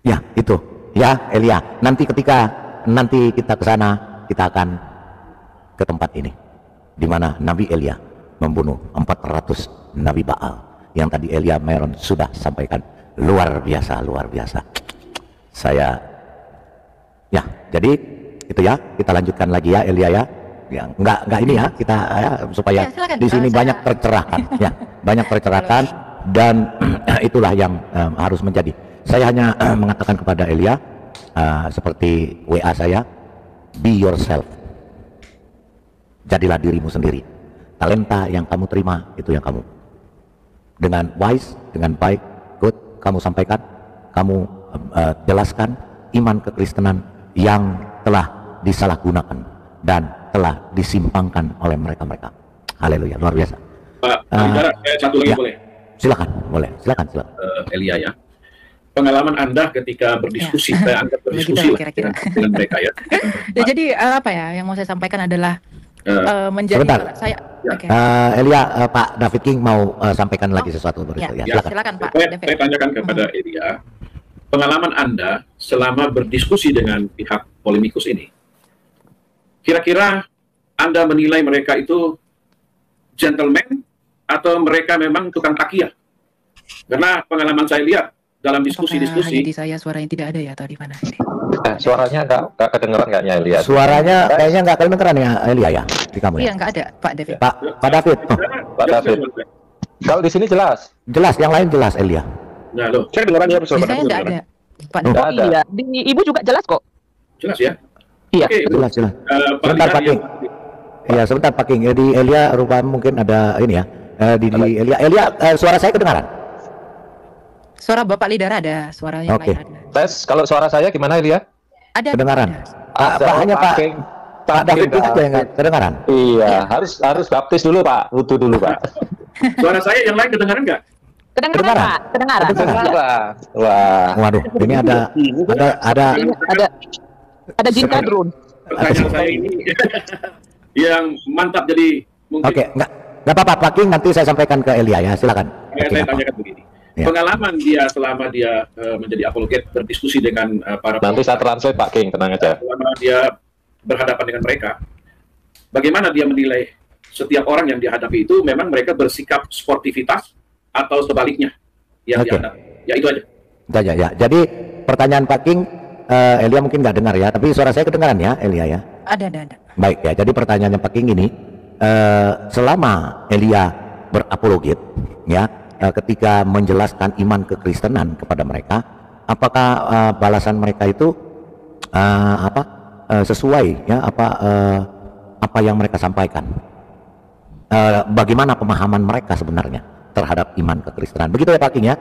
Ya, itu. Ya, Elia. Nanti ketika kita ke sana, kita akan ke tempat ini. di mana Nabi Elia membunuh 400 Nabi Baal yang tadi Elia Meron sudah sampaikan. Luar biasa, luar biasa. Saya ya, jadi itu ya, kita lanjutkan lagi ya Elia ya. Ya, enggak ini ya, kita ya, supaya silakan. di sini banyak tercerahkan ya, banyak tercerahkan dan itulah yang harus menjadi. Saya hanya mengatakan kepada Elia seperti WA saya, be yourself. Jadilah dirimu sendiri. Talenta yang kamu terima itu yang kamu. Dengan wise, dengan baik, good, kamu sampaikan, kamu jelaskan iman kekristenan yang telah disalahgunakan dan telah disimpangkan oleh mereka-mereka. Haleluya, luar biasa. Pak Bidara, satu lagi ya, boleh? Silakan, boleh, silakan. Elia ya. Pengalaman Anda ketika berdiskusi, Anda berdiskusi lah dengan mereka ya. Ya, jadi apa ya yang mau saya sampaikan adalah menjadi Sebentar. saya. Okay. Elia, Pak David King mau sampaikan lagi sesuatu Ya, ya. silakan Pak. Saya tanyakan kepada Elia, pengalaman Anda selama berdiskusi dengan pihak polemikus ini, kira-kira Anda menilai mereka itu gentleman atau mereka memang tukang takia? Karena pengalaman saya lihat dalam diskusi-diskusi, hanya di saya suara yang tidak ada ya atau di mana ini? Suaranya nggak kedengeran nggaknya Elia? Suaranya kayaknya nggak kedengeran ya Elia ya di kamu ya? Iya nggak ada Pak David. Pak David. Pak David. Kalau di sini jelas. Jelas, yang lain jelas Elia. nah loh, Saya kedengeran ya, Di saya nggak ada. Pak Oh, David. Iya, di Ibu juga jelas kok. jelas ya? Iya. Oke, jelas. Pak Sebentar Pak Dikari, King. Iya sebentar Pak King. Di Elia rupanya mungkin ada ini ya. Di Elia suara saya kedengaran? Suara Bapak Lidara ada, suara yang Oke. lain ada. Tes, kalau suara saya gimana Elia? Ada. Kedengaran. Ada. Pak hanya Pak David itu saja yang nggak kedengaran. Iya, harus baptis dulu Pak, wudu dulu Pak. Suara saya yang lain kedengaran nggak? Kedengaran, Pak. Kedengaran. Wah. Waduh, ini ada Ada jin kadrun. Pertanyaan saya ini yang mantap, jadi mungkin Oke, nggak apa-apa Pak King, nanti saya sampaikan ke Elia ya, silakan. saya tanyakan begini. Ya. Pengalaman dia selama dia menjadi apologet berdiskusi dengan para Nanti saya translate Pak King, tenang aja. selama dia berhadapan dengan mereka, bagaimana dia menilai setiap orang yang dihadapi itu memang mereka bersikap sportivitas atau sebaliknya yang Oke. dihadapi? Ya itu aja. Ya. Jadi pertanyaan Pak King, Elia mungkin nggak dengar ya, tapi suara saya kedengaran ya Elia ya. Ada. Baik ya, jadi pertanyaannya Pak King ini, selama Elia berapologet ya, ketika menjelaskan iman kekristenan kepada mereka, apakah balasan mereka itu sesuai ya apa yang mereka sampaikan? Bagaimana pemahaman mereka sebenarnya terhadap iman kekristenan? Begitu ya Pak King ya?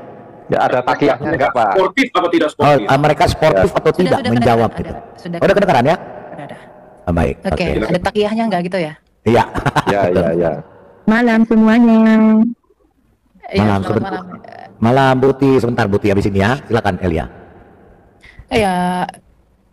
Ya ada takiahnya enggak Pak? Sportif apa tidak sportif? Mereka sportif atau tidak menjawab kedengaran, gitu? Sudah Udah kedengaran ya? Ada. Baik. Oke, ada takiyahnya nggak gitu ya? Iya. Ya. Malam semuanya. Iya, Malam, selamat malam. Malam sebentar Buti habis ini ya. Silakan Elia.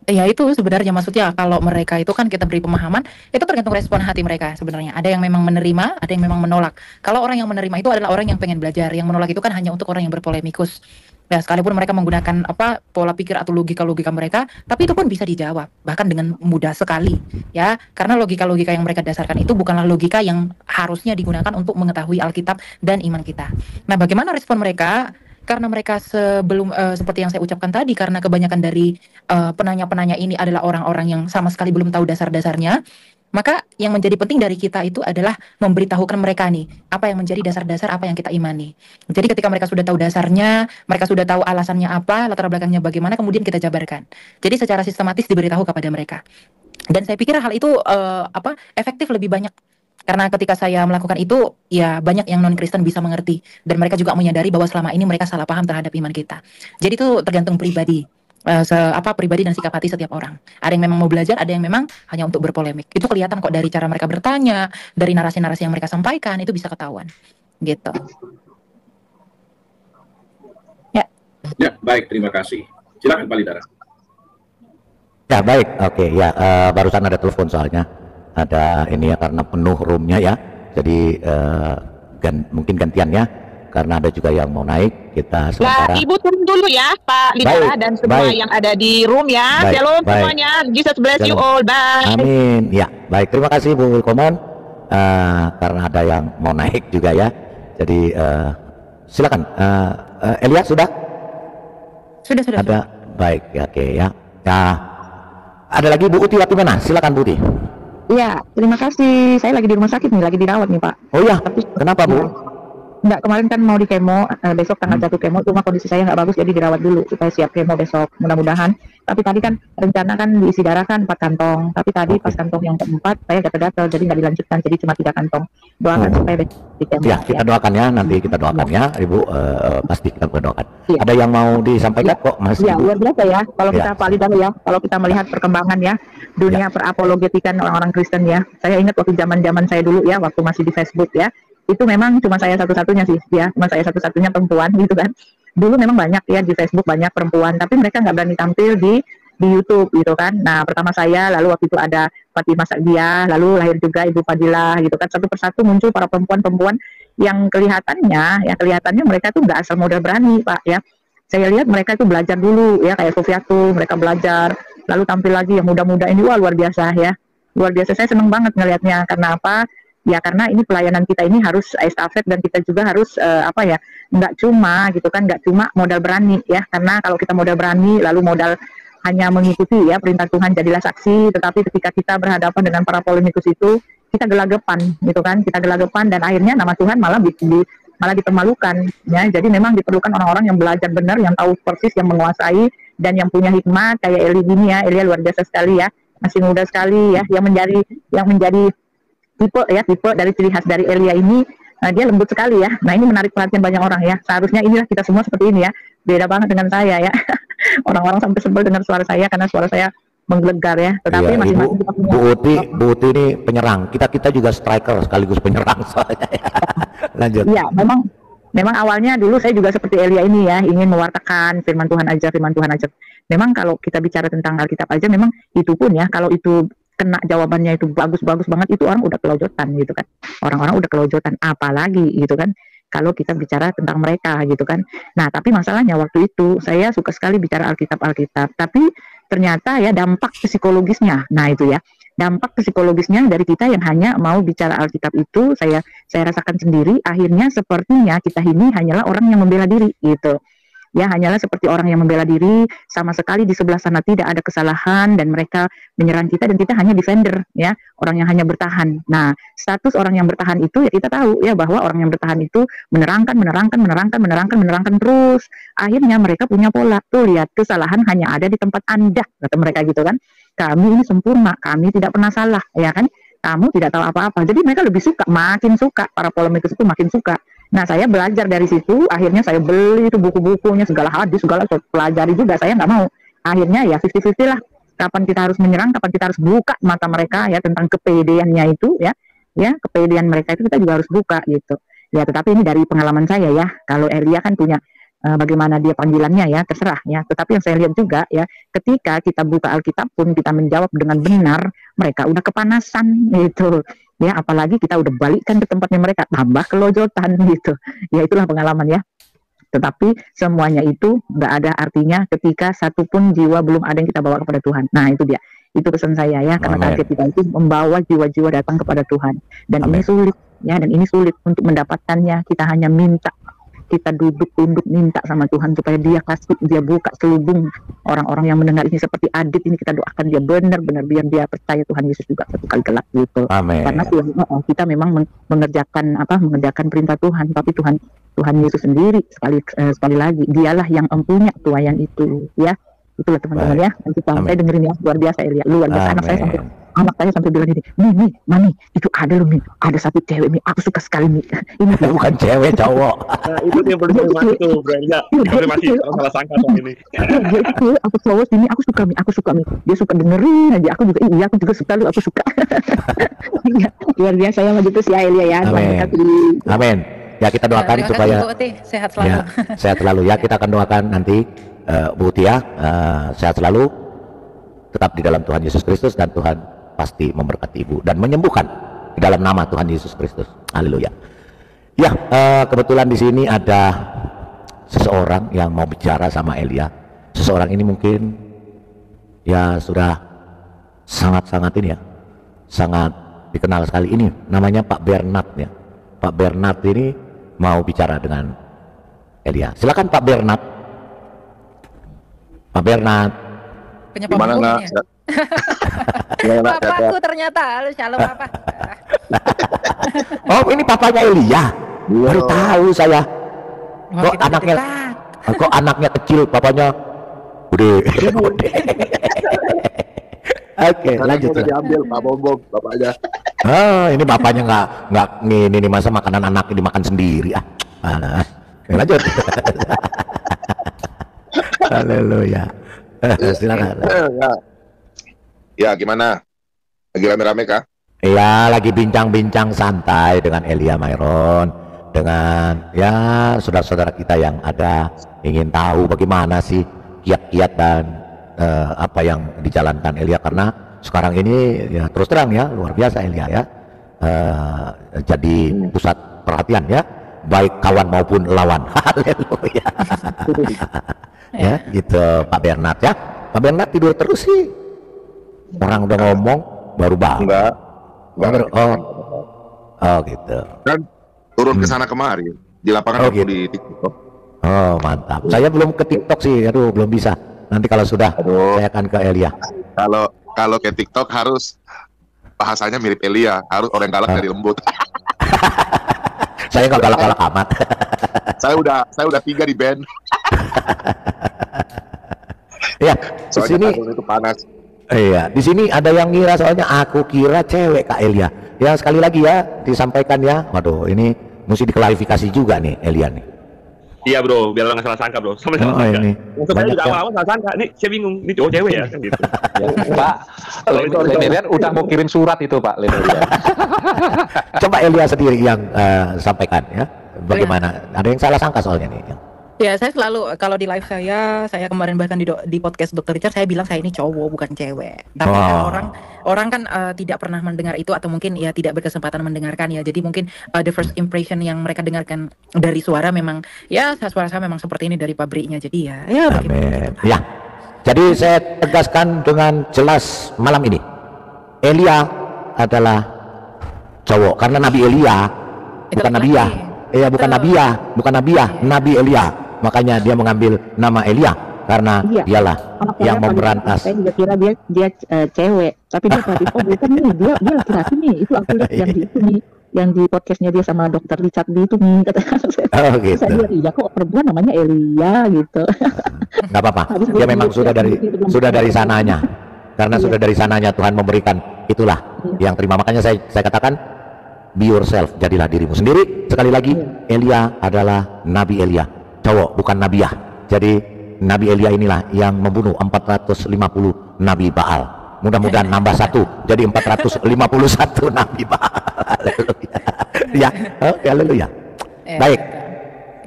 Ya itu sebenarnya maksudnya kalau mereka itu kan kita beri pemahaman, itu tergantung respon hati mereka sebenarnya. Ada yang memang menerima, ada yang memang menolak. Kalau orang yang menerima itu adalah orang yang pengen belajar, yang menolak itu kan hanya untuk orang yang berpolemikus. Ya, sekalipun mereka menggunakan pola pikir atau logika mereka, tapi itu pun bisa dijawab bahkan dengan mudah sekali ya, karena logika yang mereka dasarkan itu bukanlah logika yang harusnya digunakan untuk mengetahui Alkitab dan iman kita. Nah, bagaimana respon mereka? Karena mereka sebelum seperti yang saya ucapkan tadi, karena kebanyakan dari penanya-penanya ini adalah orang-orang yang sama sekali belum tahu dasar-dasarnya, maka yang menjadi penting dari kita itu adalah memberitahukan mereka nih apa yang menjadi dasar-dasar apa yang kita imani. Jadi ketika mereka sudah tahu dasarnya, mereka sudah tahu alasannya apa, latar belakangnya bagaimana, kemudian kita jabarkan. Jadi secara sistematis diberitahu kepada mereka. Dan saya pikir hal itu efektif lebih banyak. Karena ketika saya melakukan itu, ya banyak yang non-Kristen bisa mengerti. Dan mereka juga menyadari bahwa selama ini mereka salah paham terhadap iman kita. Jadi itu tergantung pribadi. Pribadi dan sikap hati setiap orang. Ada yang memang mau belajar, ada yang memang hanya untuk berpolemik. Itu kelihatan kok dari cara mereka bertanya, dari narasi-narasi yang mereka sampaikan, itu bisa ketahuan. Gitu. Ya, baik, terima kasih. Silakan Pak Lidara. Ya baik, oke ya, barusan ada telepon soalnya. Ada ini ya karena penuh roomnya ya, jadi mungkin gantiannya karena ada juga yang mau naik, kita sementara. Ibu turun dulu ya Pak Lidara dan semua yang ada di room ya. Shalom semuanya, Jesus bless you all, bye. Amin. Ya baik, terima kasih Bu Wilkomon. karena ada yang mau naik juga ya. Jadi silakan. Elia sudah? Sudah. Ada. Baik, ya, oke ya. Nah, ada lagi Bu Uti Watimena. Silakan Bu Uti. Iya, terima kasih. Saya lagi di rumah sakit nih, lagi dirawat nih Pak. Oh ya, kenapa Bu? Enggak, kemarin kan mau di kemo, besok tanggal 1 kemo, cuma kondisi saya nggak bagus, jadi dirawat dulu supaya siap kemo besok, mudah-mudahan. Tapi tadi kan rencana kan diisi darah kan 4 kantong, tapi tadi pas kantong yang keempat saya gatal-gatal, jadi nggak dilanjutkan, jadi cuma 3 kantong. Doakan supaya besok di kemo. Ya, kita doakan ya, nanti kita doakan ya, Ibu, pasti kita berdoakan. Ya. Ada yang mau disampaikan kok, Mas? Ya, Ibu? luar biasa ya, kalau kita Ya. Pak Lidar ya, kalau kita melihat perkembangan ya, dunia perapologetikan orang-orang Kristen ya. Saya ingat waktu zaman-zaman saya dulu ya, waktu masih di Facebook ya, itu memang cuma saya satu-satunya sih ya, cuma saya satu-satunya perempuan gitu kan. Dulu memang banyak ya di Facebook, banyak perempuan, tapi mereka nggak berani tampil di YouTube gitu kan. Nah, pertama saya, lalu waktu itu ada Fatimah Sa'diyah, lalu lahir juga Ibu Fadilah gitu kan. Satu persatu muncul para perempuan-perempuan yang kelihatannya mereka tuh nggak asal modal berani Pak ya. Saya lihat mereka itu belajar dulu ya, kayak Sofiatul, mereka belajar, lalu tampil lagi yang muda-muda ini, wah luar biasa ya. Luar biasa, saya seneng banget ngelihatnya. Karena apa? Ya karena ini pelayanan kita ini harus estafet, dan kita juga harus nggak cuma modal berani ya. Karena kalau kita modal berani lalu modal hanya mengikuti ya perintah Tuhan, jadilah saksi, tetapi ketika kita berhadapan dengan para polemikus itu kita gelagapan gitu kan, kita gelagapan, dan akhirnya nama Tuhan malah dipermalukan ya. Jadi memang diperlukan orang-orang yang belajar benar, yang tahu persis, yang menguasai, dan yang punya hikmat kayak Eli gini ya. Elia luar biasa sekali ya, masih muda sekali ya, yang menjadi tipe dari ciri khas dari Elia ini, dia lembut sekali ya. Nah, ini menarik perhatian banyak orang ya. Seharusnya inilah kita semua seperti ini ya. Beda banget dengan saya ya. Orang-orang sampai sebel dengar suara saya karena suara saya menggelegar ya. Tetapi Iya, masing-masing kita punya. Bu Uti ini penyerang. Kita juga striker sekaligus penyerang soalnya. Lanjut. Iya, memang awalnya dulu saya juga seperti Elia ini ya, ingin mewartakan firman Tuhan aja. Memang kalau kita bicara tentang Alkitab aja, memang itu pun ya, kalau itu kena jawabannya itu bagus-bagus banget, itu orang udah kelojotan gitu kan. Orang-orang udah kelojotan, apalagi gitu kan kalau kita bicara tentang mereka gitu kan. Nah, tapi masalahnya waktu itu saya suka sekali bicara Alkitab, tapi ternyata ya dampak psikologisnya. Nah, itu ya. Dampak psikologisnya dari kita yang hanya mau bicara Alkitab itu saya rasakan sendiri, akhirnya sepertinya kita ini hanyalah orang yang membela diri gitu. Ya, hanyalah seperti orang yang membela diri, sama sekali di sebelah sana tidak ada kesalahan, dan mereka menyerang kita, dan kita hanya defender ya, orang yang hanya bertahan. Nah, status orang yang bertahan itu ya kita tahu ya, bahwa orang yang bertahan itu menerangkan terus. Akhirnya mereka punya pola, tuh lihat, kesalahan hanya ada di tempat Anda, kata mereka gitu kan. Kami ini sempurna, kami tidak pernah salah ya kan. Kamu tidak tahu apa-apa. Jadi mereka lebih suka, makin suka, para polemikus itu makin suka. Nah, saya belajar dari situ, akhirnya saya beli itu buku-bukunya, segala hadis, segala, saya pelajari juga, saya nggak mau. Akhirnya ya 50-50 lah, kapan kita harus menyerang, kapan kita harus buka mata mereka ya, tentang kepedeannya itu ya, kepedean mereka itu kita juga harus buka gitu. Ya, tetapi ini dari pengalaman saya ya, kalau Elia kan punya bagaimana dia panggilannya ya, terserah ya. Tetapi yang saya lihat juga ya, ketika kita buka Alkitab pun kita menjawab dengan benar, mereka udah kepanasan gitu. Ya, apalagi kita udah balikkan ke tempatnya mereka, tambah kelojotan gitu. Ya, itulah pengalaman ya. Tetapi semuanya itu nggak ada artinya ketika satupun jiwa belum ada yang kita bawa kepada Tuhan. Nah, itu dia. Itu pesan saya ya, karena target kita itu membawa jiwa-jiwa datang kepada Tuhan. Dan ini sulit ya, dan ini sulit untuk mendapatkannya. Kita hanya minta, kita duduk tunduk minta sama Tuhan supaya dia kasih, dia buka selubung orang-orang yang mendengar ini. Seperti Adit ini, kita doakan dia benar-benar biar dia percaya Tuhan Yesus juga satu kali kelak gitu. Amin. Karena kita memang mengerjakan perintah Tuhan, tapi Tuhan Yesus sendiri sekali lagi dialah yang empunya tuayan itu ya. Itulah teman-teman ya. Nanti sampai dengerin ya, luar biasa Elia, luar biasa. Anak saya sampai bilang ini, nih, Mami, itu ada loh nih, ada satu cewek nih, aku suka sekali nih. Ini bukan cewek, cowok. Nah, itu yang perlu masuk tuh, Brenda. Masih salah sangka soal ini. Dia aku cowok sini, aku suka nih. Dia suka dengerin aja, aku juga suka lu, aku suka. Luar biasa ya, begitu sih Elia ya. Amin. Ya, kita doakan supaya sehat selalu. Ya, sehat selalu ya. Kita akan doakan nanti Bu Tia sehat selalu, tetap di dalam Tuhan Yesus Kristus, dan Tuhan pasti memberkati Ibu dan menyembuhkan di dalam nama Tuhan Yesus Kristus. Haleluya. Ya, kebetulan di sini ada seseorang yang mau bicara sama Elia. Seseorang ini mungkin ya sudah sangat ini ya, sangat dikenal sekali ini, namanya Pak Bernard ya. Pak Bernard ini mau bicara dengan Elia. Silakan Pak Bernard. Pak Bernard. Gimana nak? Papaku ternyata. Halo, shalom Papa. Oh, ini papanya Elia. Baru tahu saya. Kok anaknya kecil, papanya gede. Oke, lanjut. Diambil Pak Bombong, bapaknya. Ini bapaknya nggak ini masa makanan anaknya dimakan sendiri lanjut. Haleluya. Silakan. Ya, gimana? Lagi rame-rame kah? Iya, lagi bincang-bincang santai dengan Elia Myron, dengan ya saudara-saudara kita yang ada ingin tahu bagaimana sih kiat-kiat dan apa yang dijalankan Elia, karena sekarang ini ya terus terang ya luar biasa Elia ya, jadi pusat perhatian ya, baik kawan maupun lawan. Haleluya. Ya gitu Pak Bernard ya. Pak Bernard tidur terus sih, orang udah ngomong baru bangun. Enggak. Oh gitu. Kan turun ke sana kemari di lapangan gitu. di TikTok. Oh mantap. Saya belum ke TikTok sih, aduh belum bisa. Nanti kalau sudah saya akan ke Elia. Kalau ke TikTok harus bahasanya mirip Elia, harus orang galak dari lembut. Saya nggak galak-galak amat. saya udah 3 di band. Ya, di Soalnya sini itu panas. iya, di sini ada yang ngira, soalnya aku kira cewek Kak Elia. Ya sekali lagi ya disampaikan ya. Waduh, ini mesti diklarifikasi juga nih Elia nih. Iya bro, biar orang nggak salah sangka bro. Sampai salah sangka. Ini Untuk saya juga awal-awal salah sangka. Nih saya bingung, ini cowok cewek ya kan gitu. Pak, Lenerian udah mau kirim surat itu Pak Lenerian. Coba Elia sendiri yang sampaikan ya. Bagaimana? Ada yang salah sangka soalnya nih. Ya, saya selalu kalau di live saya kemarin bahkan di podcast Dr. Richard saya bilang saya ini cowok bukan cewek. Tapi orang kan tidak pernah mendengar itu, atau mungkin ya tidak berkesempatan mendengarkan ya. Jadi mungkin the first impression yang mereka dengarkan dari suara memang ya suara saya memang seperti ini dari pabriknya. Jadi ya amin. Ya. Jadi saya tegaskan dengan jelas malam ini, Elia adalah cowok karena Nabi Elia bukan Nabiah. Bukan Nabiah, Nabi Elia. Makanya dia mengambil nama Elia karena dialah yang memberantas. Saya juga kira dia cewek, tapi dia tadi bukan nih, dia laki-laki nih. Itu aku lihat yang di podcastnya dia sama Dr. Richard itu nih, katanya. Oh gitu. Saya lihat, ya kok perempuan namanya Elia gitu. Nggak apa-apa. Dia memang sudah dari sananya. Karena sudah dari sananya Tuhan memberikan itulah yang terima. Makanya saya katakan be yourself, jadilah dirimu sendiri. Sekali lagi, Elia adalah Nabi Elia, cowok bukan Nabiah. Jadi Nabi Elia inilah yang membunuh 450 Nabi Baal. Mudah-mudahan nambah 1 jadi 451 Nabi Baal. Ya, oke, haleluya. Baik.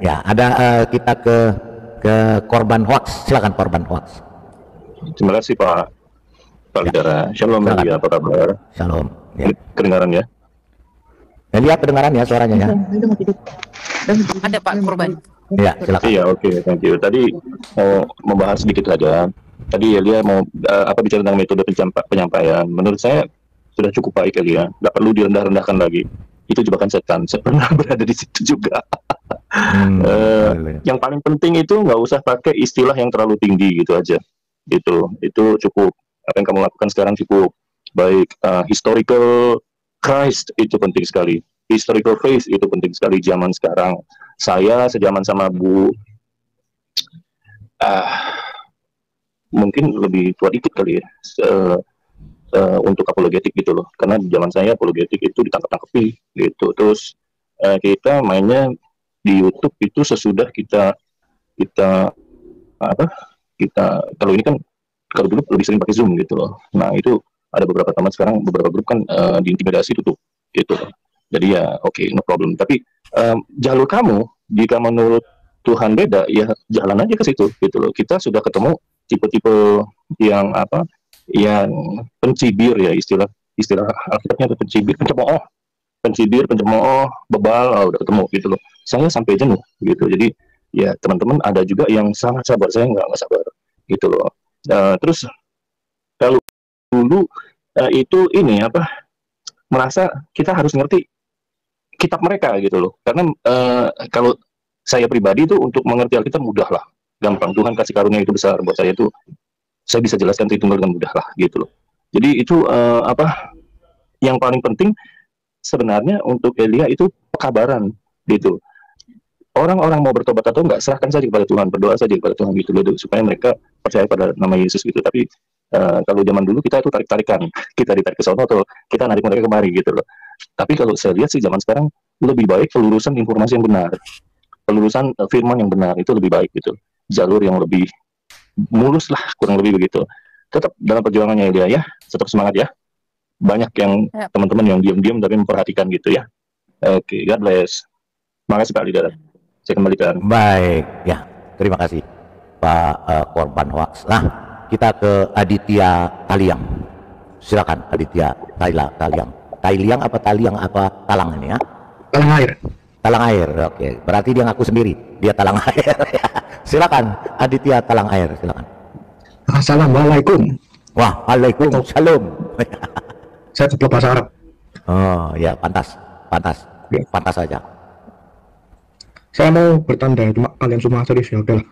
Ya, ada kita ke korban hoax. Silakan korban hoax. Terima kasih Pak Lidera. Shalom Elia, apa kabar? Shalom. Ya. Kedengaran ya? Elia kedengaran ya suaranya ya? Ada Pak korban. Ya, silakan. Iya, oke, thank you. Tadi mau membahas sedikit saja. Tadi Elia mau bicara tentang metode penyampaian. Menurut saya sudah cukup baik Elia. Nggak perlu direndah-rendahkan lagi. Itu jebakan setan. Saya pernah berada di situ juga. Yang paling penting itu nggak usah pakai istilah yang terlalu tinggi gitu aja. Itu cukup. Apa yang kamu lakukan sekarang cukup baik. Historical Christ itu penting sekali. Historical faith itu penting sekali zaman sekarang. Saya sejaman sama Bu mungkin lebih tua dikit kali ya untuk apologetik gitu loh. Karena di zaman saya apologetik itu ditangkap-tangkapi gitu. Terus kita mainnya di YouTube itu sesudah kita kalau ini kan kalau dulu lebih sering pakai Zoom gitu loh. Nah itu ada beberapa teman sekarang, beberapa grup kan diintimidasi tutup gitu. Jadi ya oke, no problem. Tapi jalur kamu jika menurut Tuhan beda, ya jalan aja ke situ gitu loh. Kita sudah ketemu tipe-tipe yang yang pencibir ya, istilah Alkitabnya itu pencibir, pencemooh, bebal, udah ketemu gitu loh. Saya sampai jenuh gitu. Jadi ya teman-teman ada juga yang sangat sabar, saya nggak sabar gitu loh. Terus kalau dulu itu merasa kita harus ngerti kitab mereka gitu loh. Karena kalau saya pribadi tuh untuk mengerti Alkitab mudah lah, gampang. Tuhan kasih karunia itu besar buat saya tuh, saya bisa jelaskan Tritunggal dengan mudah lah gitu loh. Jadi itu yang paling penting sebenarnya untuk Elia itu pekabaran gitu. Orang-orang mau bertobat atau enggak, serahkan saja kepada Tuhan, berdoa saja kepada Tuhan gitu loh, supaya mereka percaya pada nama Yesus gitu. Tapi kalau zaman dulu kita itu tarik-tarikan, kita ditarik ke sana atau kita narik mereka kemari gitu loh. Tapi kalau saya lihat sih zaman sekarang lebih baik pelurusan informasi yang benar, pelurusan firman yang benar itu lebih baik gitu. Jalur yang lebih mulus lah, kurang lebih begitu. Tetap dalam perjuangannya Elia ya, tetap semangat ya. Banyak yang teman-teman yang diam-diam tapi memperhatikan gitu ya. Oke, God bless. Makasih Pak Leader. Saya kembalikan. Baik, ya. Terima kasih Pak Korban Hoax. Nah, kita ke Aditya Taliang. Silakan Aditya Taliang. Taliang apa Taliang apa Talang ini ya? Talang air. Talang air. Oke. Berarti dia ngaku sendiri. Dia talang air. Silakan Aditya Talang air. Silakan. Assalamualaikum. Wah, waalaikumsalam. Saya kebetulan bahasa Arab. Oh ya, pantas. Pantas saja. Saya mau bertanda, cuma kalian semua serius ya udahlah.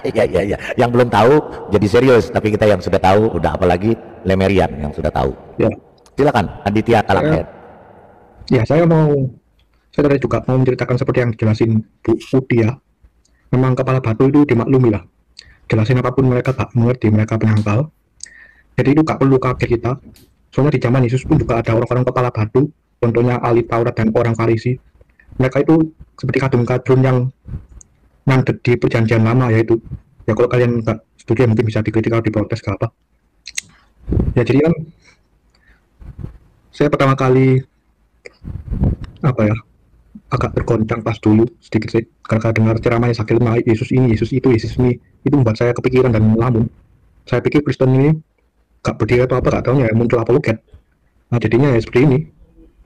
Iya. Yang belum tahu jadi serius, tapi kita yang sudah tahu udah, apalagi Lemerian yang sudah tahu. Ya. Silakan Aditya Talang air. Ya, saya tadi juga mau menceritakan seperti yang dijelasin Bu Udi ya. Memang kepala batu itu dimaklumi lah. Jelasin apapun mereka tak mengerti, mereka penyangkal. Jadi itu gak perlu kaget kita. Soalnya di zaman Yesus pun juga ada orang-orang kepala batu, contohnya ahli Taurat dan orang Farisi. Mereka itu seperti kadun-kadun yang nandet di perjanjian lama, yaitu ya kalau kalian nggak setuju ya mungkin bisa dikritik atau diprotes ke apa. Ya jadi kan saya pertama kali agak bergoncang pas dulu sedikit sih karena dengar ceramahnya Zakir Naik, Yesus ini, Yesus itu, Yesus ini, itu membuat saya kepikiran dan melamun. Saya pikir Kristen ini gak berdiri atau apa, gak taunya ya muncul apologet. Nah jadinya ya seperti ini.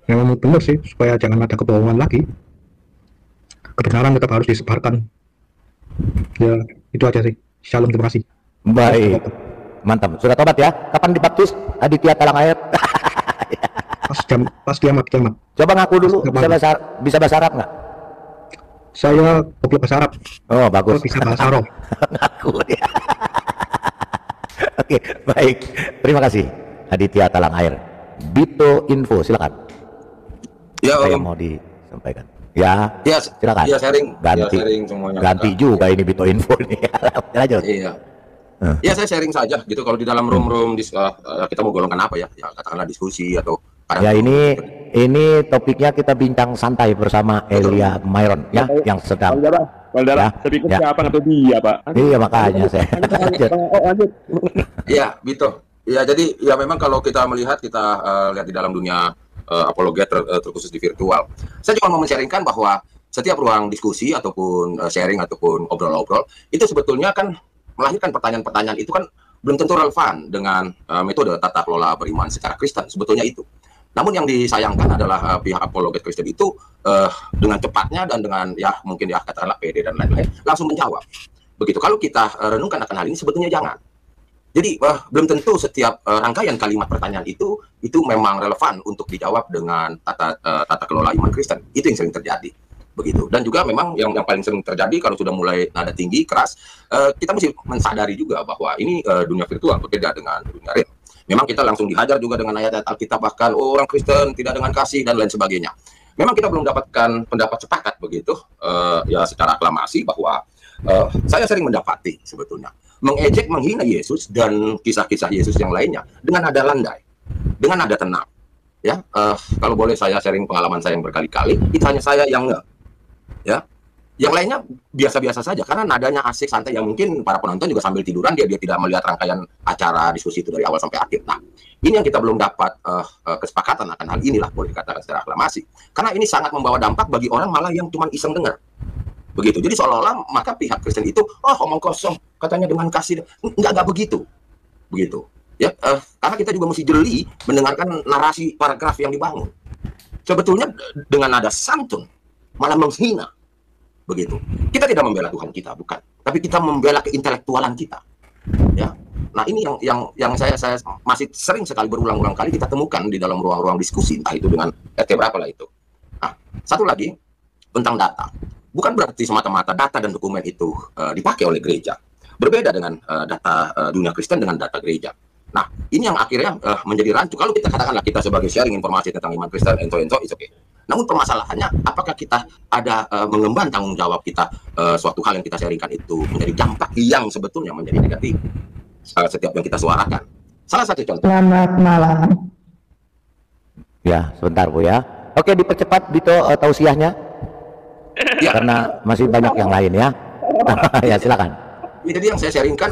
Memang benar sih, supaya jangan ada kebohongan lagi. Kebenaran tetap harus disebarkan. Ya itu aja sih. Shalom, terima kasih. Baik, mantap. Sudah tobat ya? Kapan dibaptis Aditya Talang air? Pas kiamat. Coba ngaku dulu, bisa bahasa Arab nggak? Saya goblok bahasa Arab. Oh bagus. Bisa bahasa Arab. Ngaku ya. Oke, baik. Terima kasih Aditya Talang air. Bito Info, silakan. Ya, yang mau disampaikan. Ya, silakan. Ya, sharing. Ganti, ya, sharing semuanya. Ganti juga ini Bito Info nih. Lanjut. Iya. Ya, saya sharing saja gitu. Kalau di dalam room kita mau golongkan apa ya? Ya katakanlah diskusi atau ya ini topiknya kita bincang santai bersama Elia Myron ya, yang sedang. Saya pikir siapa atau dia, Pak? Iya makanya saya. Lanjut. Iya, Bito. Ya, jadi ya memang kalau kita melihat lihat di dalam dunia apologet terkhusus di virtual. Saya cuma mau men-sharingkan bahwa setiap ruang diskusi ataupun sharing ataupun obrol-obrol itu sebetulnya kan melahirkan pertanyaan-pertanyaan itu kan belum tentu relevan dengan metode tata kelola beriman secara Kristen, sebetulnya itu. Namun yang disayangkan adalah pihak apologet Kristen itu dengan cepatnya dan dengan ya mungkin ya katakanlah PD dan lain-lain langsung menjawab. Begitu. Kalau kita renungkan akan hal ini sebetulnya jangan. Jadi belum tentu setiap rangkaian kalimat pertanyaan itu memang relevan untuk dijawab dengan tata kelola iman Kristen. Itu yang sering terjadi, begitu. Dan juga memang yang paling sering terjadi kalau sudah mulai nada tinggi keras, kita mesti mensadari juga bahwa ini dunia virtual berbeda dengan dunia real. Memang kita langsung dihajar juga dengan ayat-ayat Alkitab, bahkan orang Kristen tidak dengan kasih dan lain sebagainya. Memang kita belum dapatkan pendapat sepakat begitu, ya secara aklamasi bahwa saya sering mendapati sebetulnya mengejek, menghina Yesus dan kisah-kisah Yesus yang lainnya dengan nada landai, dengan nada tenang. Ya, kalau boleh saya sharing pengalaman saya yang berkali-kali, itu hanya saya yang enggak. Ya, yang lainnya biasa-biasa saja karena nadanya asik, santai. Yang mungkin para penonton juga sambil tiduran dia tidak melihat rangkaian acara diskusi itu dari awal sampai akhir. Nah, ini yang kita belum dapat kesepakatan akan hal inilah, boleh dikatakan secara aklamasi. Karena ini sangat membawa dampak bagi orang malah yang cuma iseng dengar. Begitu. Jadi seolah-olah maka pihak Kristen itu omong kosong, katanya dengan kasih. Enggak begitu. Begitu. Ya, karena kita juga mesti jeli mendengarkan narasi paragraf yang dibangun. Sebetulnya dengan nada santun malah menghina. Begitu. Kita tidak membela Tuhan kita, bukan. Tapi kita membela keintelektualan kita. Ya. Nah, ini yang saya masih sering sekali berulang-ulang kali kita temukan di dalam ruang-ruang diskusi, entah itu dengan RT berapa lah itu. Nah, satu lagi tentang data. Bukan berarti semata-mata data dan dokumen itu dipakai oleh gereja. Berbeda dengan data dunia Kristen dengan data gereja. Nah, ini yang akhirnya menjadi rancu. Kalau kita katakanlah kita sebagai sharing informasi tentang iman Kristen, ento-ento, it's okay. Namun permasalahannya, apakah kita ada mengemban tanggung jawab kita suatu hal yang kita sharingkan itu menjadi dampak yang sebetulnya menjadi negatif setiap yang kita suarakan. Salah satu contoh. Selamat malam. Ya, sebentar Bu ya. Oke, dipercepat Bito tausiahnya. Ya. Karena masih banyak yang lain ya. Ya, silakan. Jadi yang saya sharingkan,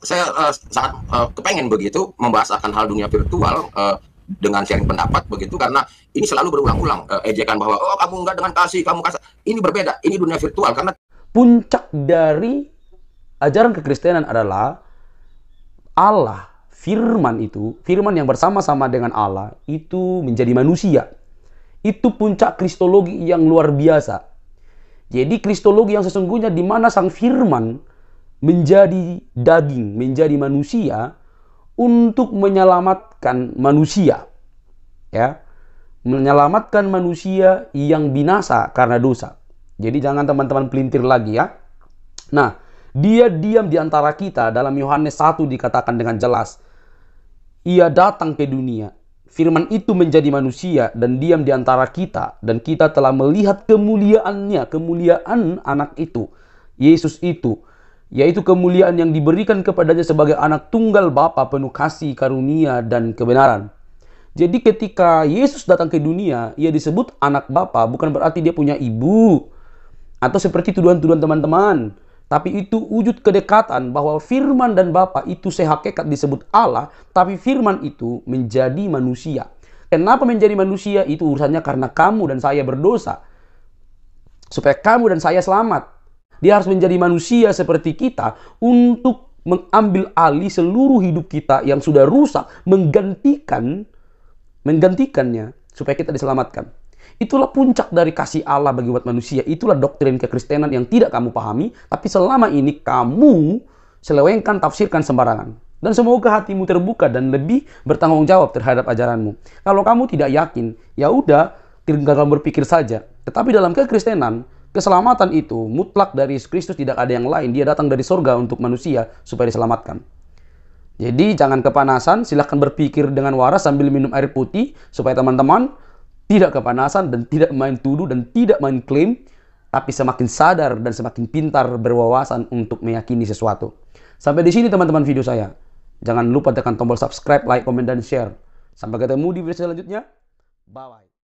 saya sangat kepengen begitu membahas akan hal dunia virtual dengan sharing pendapat begitu, karena ini selalu berulang-ulang ejekan bahwa oh kamu enggak dengan kasih, kamu kasar. Ini berbeda, ini dunia virtual. Karena puncak dari ajaran kekristenan adalah Allah, firman itu, firman yang bersama-sama dengan Allah itu menjadi manusia. Itu puncak kristologi yang luar biasa. Jadi kristologi yang sesungguhnya di mana sang firman menjadi daging, menjadi manusia untuk menyelamatkan manusia. Ya. Menyelamatkan manusia yang binasa karena dosa. Jadi jangan teman-teman pelintir lagi ya. Nah, dia diam di antara kita. Dalam Yohanes 1 dikatakan dengan jelas, ia datang ke dunia. Firman itu menjadi manusia dan diam di antara kita. Dan kita telah melihat kemuliaannya, kemuliaan anak itu, Yesus itu. Yaitu kemuliaan yang diberikan kepadanya sebagai anak tunggal Bapa penuh kasih, karunia, dan kebenaran. Jadi ketika Yesus datang ke dunia, ia disebut anak Bapa, bukan berarti dia punya ibu. Atau seperti tuduhan-tuduhan teman-teman. Tapi itu wujud kedekatan bahwa firman dan Bapa itu sehakikat disebut Allah, tapi firman itu menjadi manusia. Kenapa menjadi manusia? Itu urusannya karena kamu dan saya berdosa. Supaya kamu dan saya selamat. Dia harus menjadi manusia seperti kita untuk mengambil alih seluruh hidup kita yang sudah rusak, menggantikannya supaya kita diselamatkan. Itulah puncak dari kasih Allah bagi umat manusia. Itulah doktrin kekristenan yang tidak kamu pahami, tapi selama ini kamu selewengkan, tafsirkan sembarangan. Dan semoga hatimu terbuka dan lebih bertanggung jawab terhadap ajaranmu. Kalau kamu tidak yakin, ya udah, tinggal berpikir saja. Tetapi dalam kekristenan, keselamatan itu mutlak dari Yesus Kristus, tidak ada yang lain. Dia datang dari surga untuk manusia supaya diselamatkan. Jadi jangan kepanasan, silahkan berpikir dengan waras sambil minum air putih supaya teman-teman tidak kepanasan dan tidak main tuduh dan tidak main klaim, tapi semakin sadar dan semakin pintar berwawasan untuk meyakini sesuatu. Sampai di sini teman-teman video saya. Jangan lupa tekan tombol subscribe, like, komen, dan share. Sampai ketemu di video selanjutnya. Bye-bye.